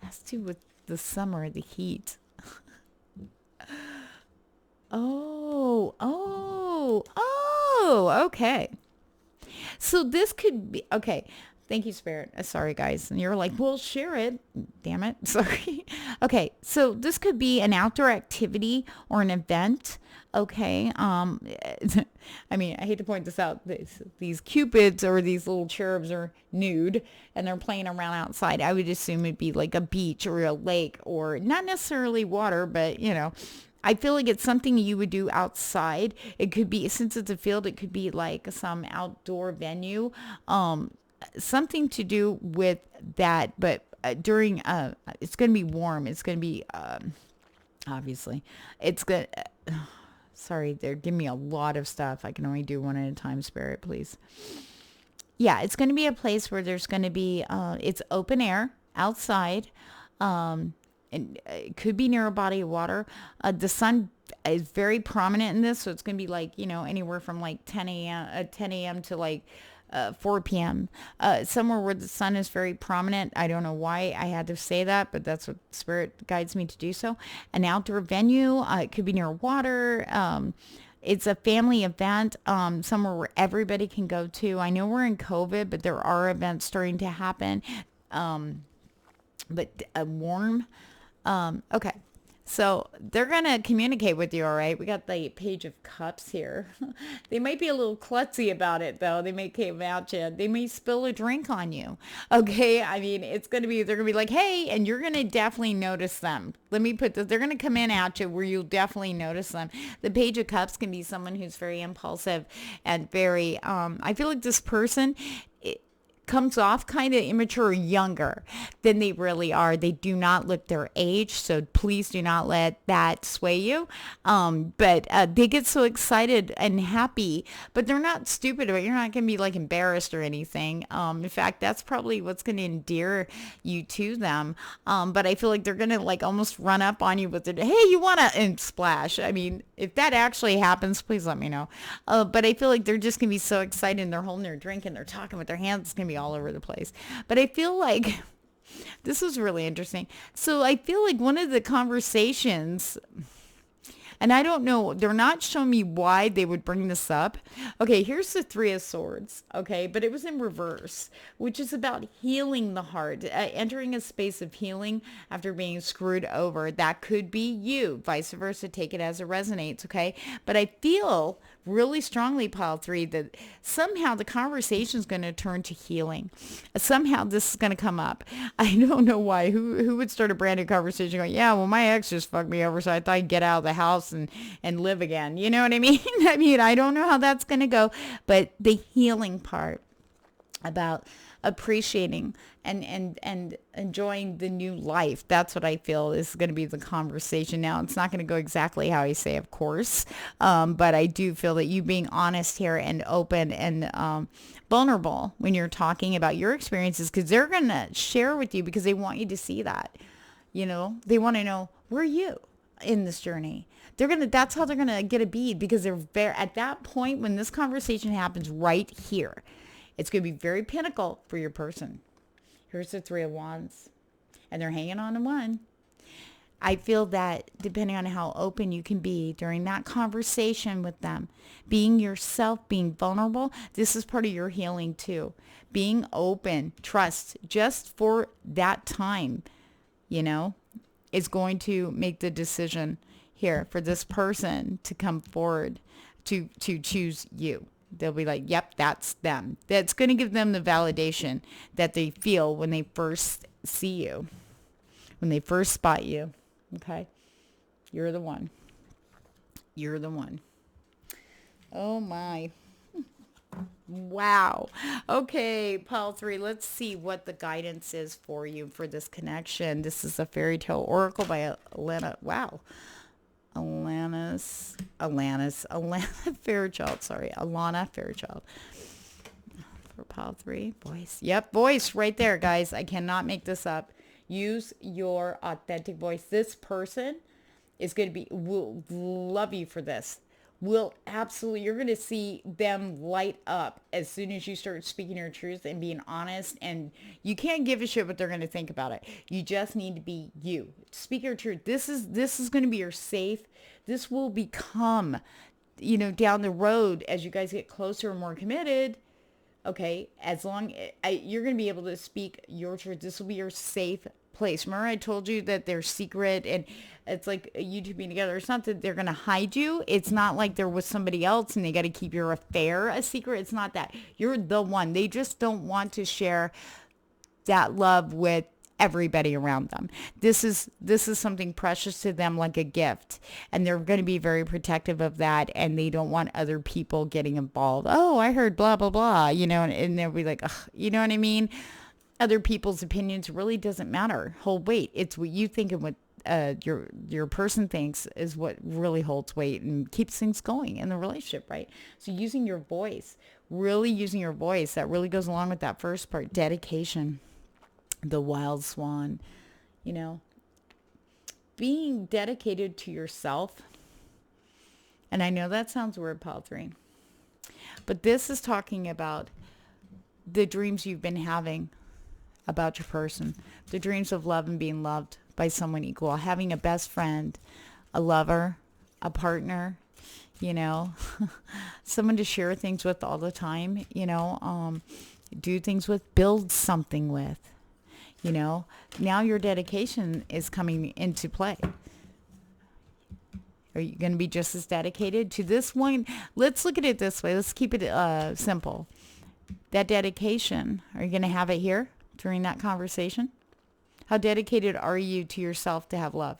That's to do with the summer, the heat. Okay. So this could be, okay. Thank you, Spirit. Sorry, guys. And you're like, well, share it. Damn it. Sorry. Okay. So this could be an outdoor activity or an event. Okay. I mean, I hate to point this out. These cupids or these little cherubs are nude and they're playing around outside. I would assume it'd be like a beach or a lake or not necessarily water, but I feel like it's something you would do outside. It could be, since it's a field, it could be like some outdoor venue, something to do with that. But during, it's going to be warm. It's going to be, obviously, it's good. Sorry, they're giving me a lot of stuff. I can only do one at a time, Spirit, please. Yeah, it's going to be a place where there's going to be, it's open air outside. And it could be near a body of water. The sun is very prominent in this, so it's going to be like, anywhere from like 10 a.m. to like 4 p.m. Somewhere where the sun is very prominent. I don't know why I had to say that, but that's what Spirit guides me to do so. An outdoor venue. It could be near water. It's a family event, somewhere where everybody can go to. I know we're in COVID, but there are events starting to happen. But warm. Okay. So they're going to communicate with you, all right? We got the Page of Cups here. They might be a little klutzy about it, though. They may came out you. They may spill a drink on you. Okay? I mean, they're going to be like, hey, and you're going to definitely notice them. Let me put this. They're going to come in at you where you'll definitely notice them. The Page of Cups can be someone who's very impulsive and very, I feel like this person comes off kind of immature, younger than they really are. They do not look their age, so please do not let that sway you. But they get so excited and happy, but they're not stupid about it. You're not going to be like embarrassed or anything. In fact, that's probably what's going to endear you to them. But I feel like they're going to like almost run up on you with their, hey, you want to, and splash. I mean, if that actually happens, please let me know. But I feel like they're just going to be so excited and they're holding their drink and they're talking with their hands. It's going to be all over the place. But I feel like this is really interesting. So I feel like one of the conversations, and I don't know, they're not showing me why they would bring this up. Okay, here's the Three of Swords, okay? But it was in reverse, which is about healing the heart, entering a space of healing after being screwed over. That could be you, vice versa. Take it as it resonates, okay? But I feel really strongly, Pile 3, that somehow the conversation is going to turn to healing. Somehow this is going to come up. I don't know why. Who would start a brand new conversation going, yeah, well, my ex just fucked me over, so I thought I'd get out of the house and live again. You know what I mean? I mean, I don't know how that's going to go, but the healing part about appreciating and enjoying the new life. That's what I feel is going to be the conversation. Now, it's not going to go exactly how I say, of course, but I do feel that you being honest here and open and vulnerable when you're talking about your experiences, because they're going to share with you because they want you to see that. They want to know, where are you in this journey? That's how they're going to get a bead, because they're very, at that point when this conversation happens right here, it's going to be very pinnacle for your person. Here's the Three of Wands. And they're hanging on to one. I feel that depending on how open you can be during that conversation with them, being yourself, being vulnerable, this is part of your healing too. Being open, trust, just for that time, is going to make the decision here for this person to come forward to choose you. They'll be like, yep, that's them. That's going to give them the validation that they feel when they first see you, when they first spot you. Okay? You're the one. You're the one. Oh, my. Wow. Okay, Pile 3, let's see what the guidance is for you for this connection. This is a Fairytale Oracle by Alana. Wow. Alana Fairchild, sorry. Alana Fairchild. For Pile 3, voice. Yep, voice right there, guys. I cannot make this up. Use your authentic voice. This person is going to will love you for this. You're going to see them light up as soon as you start speaking your truth and being honest. And you can't give a shit what they're going to think about it. You just need to be you. Speak your truth. This is going to be your safe. This will become, down the road as you guys get closer and more committed. Okay, as long you're going to be able to speak your truth. This will be your safe place. Remember I told you that they're secret and it's like you two being together. It's not that they're going to hide you. It's not like they're with somebody else and they got to keep your affair a secret. It's not that. You're the one. They just don't want to share that love with everybody around them. This is something precious to them, like a gift, and they're going to be very protective of that, and they don't want other people getting involved. Oh, I heard blah blah blah, and they'll be like, ugh, you know what I mean? Other people's opinions really doesn't matter. Hold weight. It's what you think and what your person thinks is what really holds weight and keeps things going in the relationship, right? So using your voice, really using your voice, that really goes along with that first part, dedication. The wild swan, being dedicated to yourself. And I know that sounds weird, pile 3, but this is talking about the dreams you've been having about your person, the dreams of love and being loved by someone equal, having a best friend, a lover, a partner, someone to share things with all the time, do things with, build something with. Now your dedication is coming into play. Are you going to be just as dedicated to this one? Let's look at it this way. Let's keep it simple. That dedication, are you going to have it here during that conversation? How dedicated are you to yourself to have love?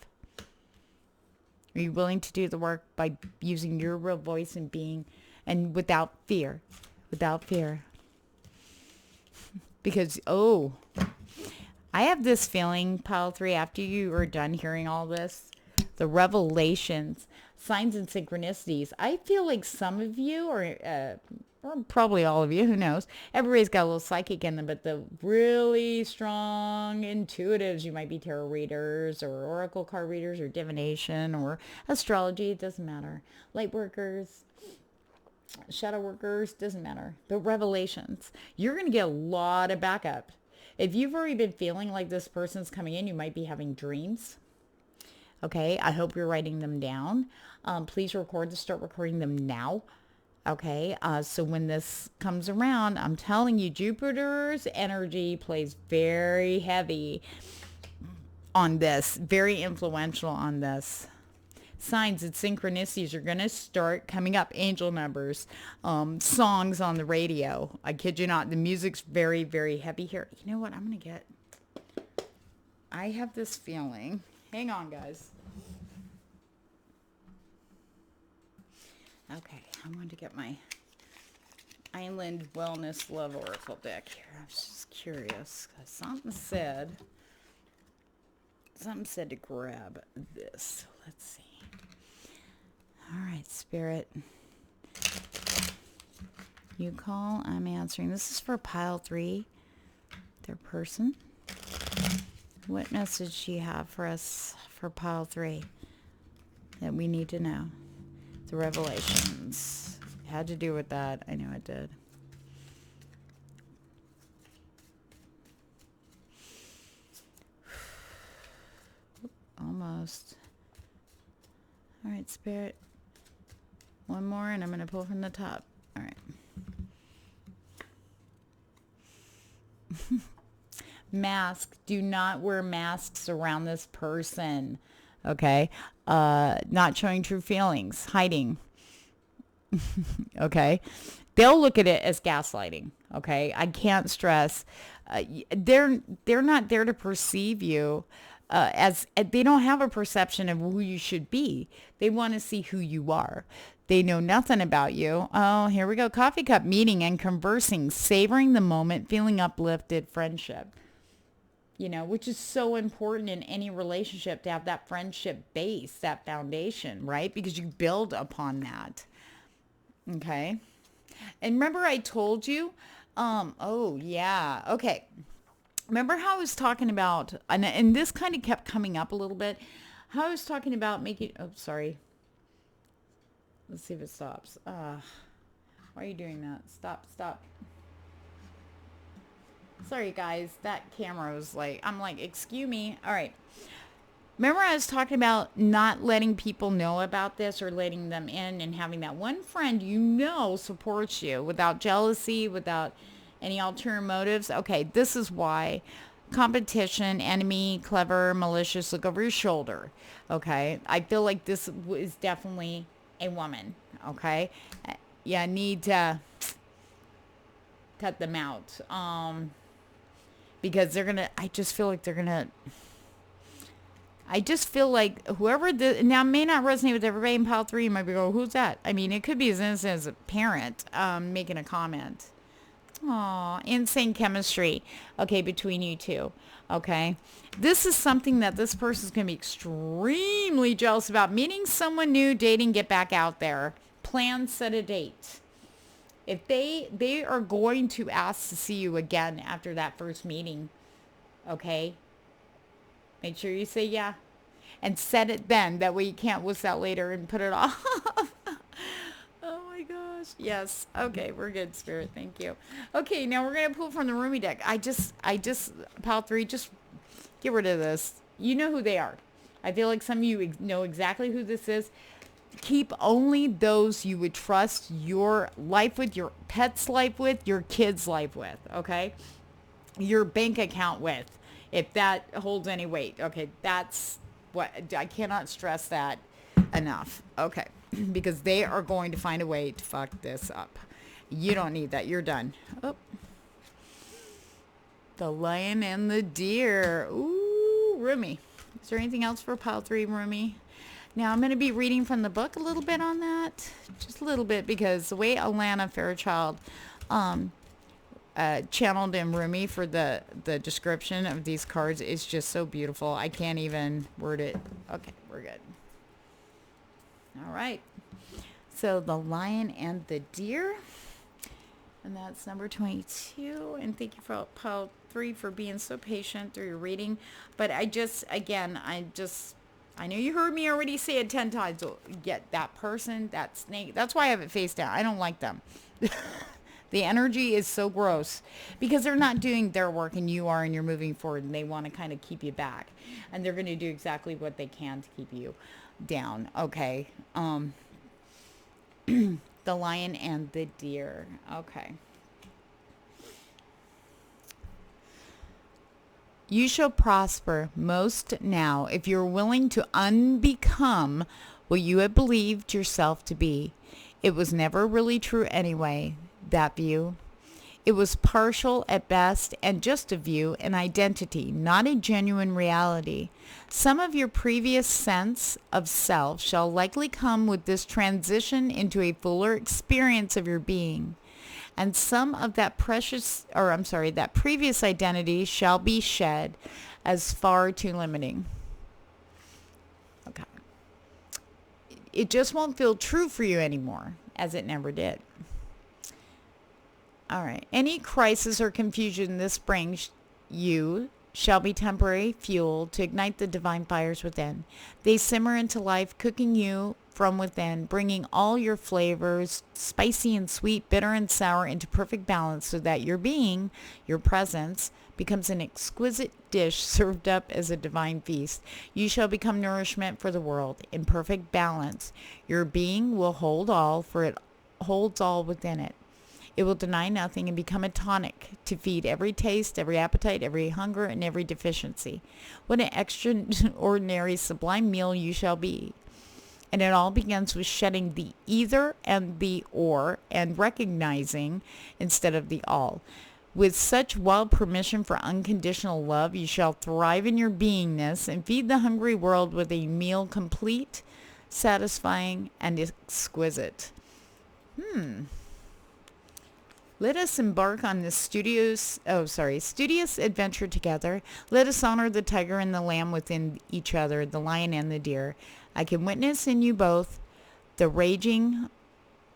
Are you willing to do the work by using your real voice and being, and without fear? Without fear. Because, I have this feeling, pile 3, after you are done hearing all this, the revelations, signs and synchronicities, I feel like some of you, or probably all of you, who knows, everybody's got a little psychic in them, but the really strong intuitives, you might be tarot readers or oracle card readers or divination or astrology, it doesn't matter. Light workers, shadow workers, doesn't matter. But revelations, you're going to get a lot of backup. If you've already been feeling like this person's coming in, you might be having dreams. Okay, I hope you're writing them down. Please start recording them now. Okay, so when this comes around, I'm telling you, Jupiter's energy plays very heavy on this, very influential on this. Signs and synchronicities are going to start coming up. Angel numbers, songs on the radio. I kid you not. The music's very, very heavy here. You know what? I have this feeling. Hang on, guys. Okay, I'm going to get my Island Wellness Love Oracle deck here. I was just curious. Something said to grab this. So let's see. All right, Spirit. You call, I'm answering. This is for pile 3, their person. What message do you have for us for pile 3 that we need to know? The revelations. It had to do with that. I know it did. Almost. All right, Spirit. One more, and I'm going to pull from the top. All right. Mask. Do not wear masks around this person. Okay? Not showing true feelings. Hiding. Okay? They'll look at it as gaslighting. Okay? I can't stress. They're not there to perceive you as they don't have a perception of who you should be. They want to see who you are. They know nothing about you. Oh, here we go. Coffee cup, meeting and conversing, savoring the moment, feeling uplifted, friendship. Which is so important in any relationship to have that friendship base, that foundation, right? Because you build upon that. Okay. And remember I told you, okay. Remember how I was talking about, and this kind of kept coming up a little bit, how I was talking about making, sorry. Let's see if it stops. Why are you doing that? Stop. Sorry, guys. That camera was I'm like, excuse me. All right. Remember I was talking about not letting people know about this or letting them in and having that one friend supports you without jealousy, without any ulterior motives. Okay, this is why competition, enemy, clever, malicious, look over your shoulder. Okay. I feel like this is definitely a woman. Okay. Yeah, need to cut them out. Because they're going to, I just feel like they're going to, I just feel like whoever now may not resonate with everybody in pile 3. You might be going, who's that? I mean, it could be as innocent as a parent making a comment. Aw, insane chemistry. Okay, between you two. Okay. This is something that this person's going to be extremely jealous about. Meeting someone new, dating, get back out there. Plan, set a date. If they are going to ask to see you again after that first meeting, okay? Make sure you say yeah. And set it then. That way you can't wuss out later and put it off. Oh my gosh. Yes. Okay, we're good, Spirit. Thank you. Okay, now we're going to pull from the Rumi deck. I just, pile 3, just get rid of this. You know who they are. I feel like some of you know exactly who this is. Keep only those you would trust your life with, your pet's life with, your kid's life with, okay? Your bank account with, if that holds any weight. Okay, that's what, I cannot stress that enough. Okay, because they are going to find a way to fuck this up. You don't need that. You're done. Oh. The lion and the deer. Ooh, Rumi. Is there anything else for pile 3, Rumi? Now, I'm going to be reading from the book a little bit on that. Just a little bit, because the way Alana Fairchild channeled in Rumi for the description of these cards is just so beautiful. I can't even word it. Okay, we're good. All right. So, the lion and the deer. And that's number 22. And thank you for pile 3 for being so patient through your reading. But I know you heard me already say it 10 times. So get that person, that snake. That's why I have it face down. I don't like them. The energy is so gross because they're not doing their work and you are, and you're moving forward, and they want to kind of keep you back. And they're going to do exactly what they can to keep you down. Okay. The lion and the deer. Okay. You shall prosper most now if you're willing to unbecome what you have believed yourself to be. It was never really true anyway, that view. It was partial at best and just a view, an identity, not a genuine reality. Some of your previous sense of self shall likely come with this transition into a fuller experience of your being. And some of that that previous identity shall be shed as far too limiting. Okay. It just won't feel true for you anymore, as it never did. All right. Any crisis or confusion this brings you shall be temporary fuel to ignite the divine fires within. They simmer into life, cooking you from within, bringing all your flavors, spicy and sweet, bitter and sour, into perfect balance so that your being, your presence, becomes an exquisite dish served up as a divine feast. You shall become nourishment for the world in perfect balance. Your being will hold all, for it holds all within it. It will deny nothing and become a tonic to feed every taste, every appetite, every hunger, and every deficiency. What an extraordinary, sublime meal you shall be. And it all begins with shedding the either and the or and recognizing instead of the all. With such wild permission for unconditional love, you shall thrive in your beingness and feed the hungry world with a meal complete, satisfying, and exquisite. Let us embark on this studious adventure together. Let us honor the tiger and the lamb within each other, the lion and the deer. I can witness in you both the raging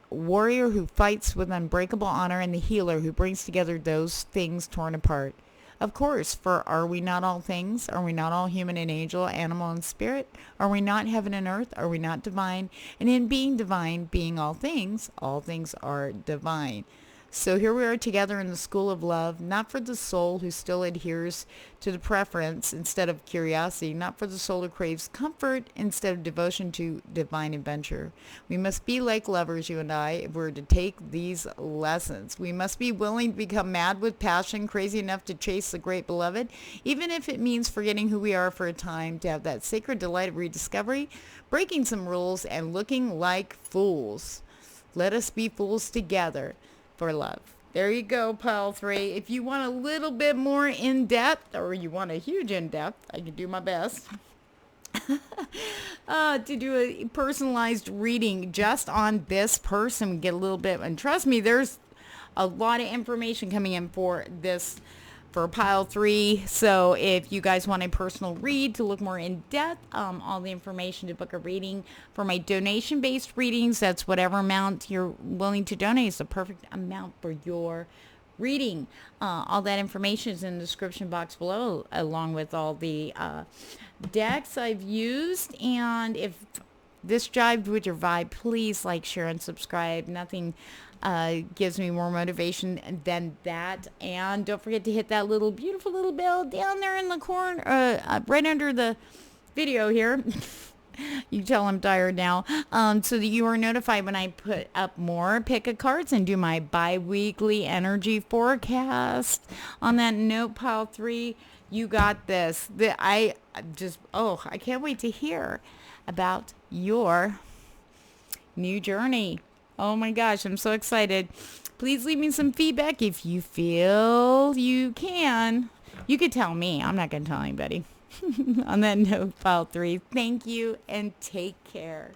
warrior who fights with unbreakable honor and the healer who brings together those things torn apart. Of course, for are we not all things? Are we not all human and angel, animal and spirit? Are we not heaven and earth? Are we not divine? And in being divine, being all things are divine. So here we are together in the school of love, not for the soul who still adheres to the preference instead of curiosity, not for the soul who craves comfort instead of devotion to divine adventure. We must be like lovers, you and I, if we're to take these lessons. We must be willing to become mad with passion, crazy enough to chase the great beloved, even if it means forgetting who we are for a time, to have that sacred delight of rediscovery, breaking some rules, and looking like fools. Let us be fools together for love. There you go, pile 3. If you want a little bit more in-depth, or you want a huge in-depth, I can do my best to do a personalized reading just on this person. We get a little bit, and trust me, there's a lot of information coming in for this, for pile 3. So if you guys want a personal read to look more in depth, all the information to book a reading for my donation based readings, that's whatever amount you're willing to donate is the perfect amount for your reading. All that information is in the description box below, along with all the decks I've used. And if this jived with your vibe, please like, share, and subscribe. Nothing gives me more motivation than that. And don't forget to hit that little beautiful little bell down there in the corner, right under the video here. You can tell I'm tired now, so that you are notified when I put up more pick a cards and do my bi-weekly energy forecast. On that note, pile 3, you got this. I can't wait to hear about your new journey. Oh my gosh, I'm so excited. Please leave me some feedback if you feel you can. You could tell me. I'm not going to tell anybody. On that note, pile 3, thank you and take care.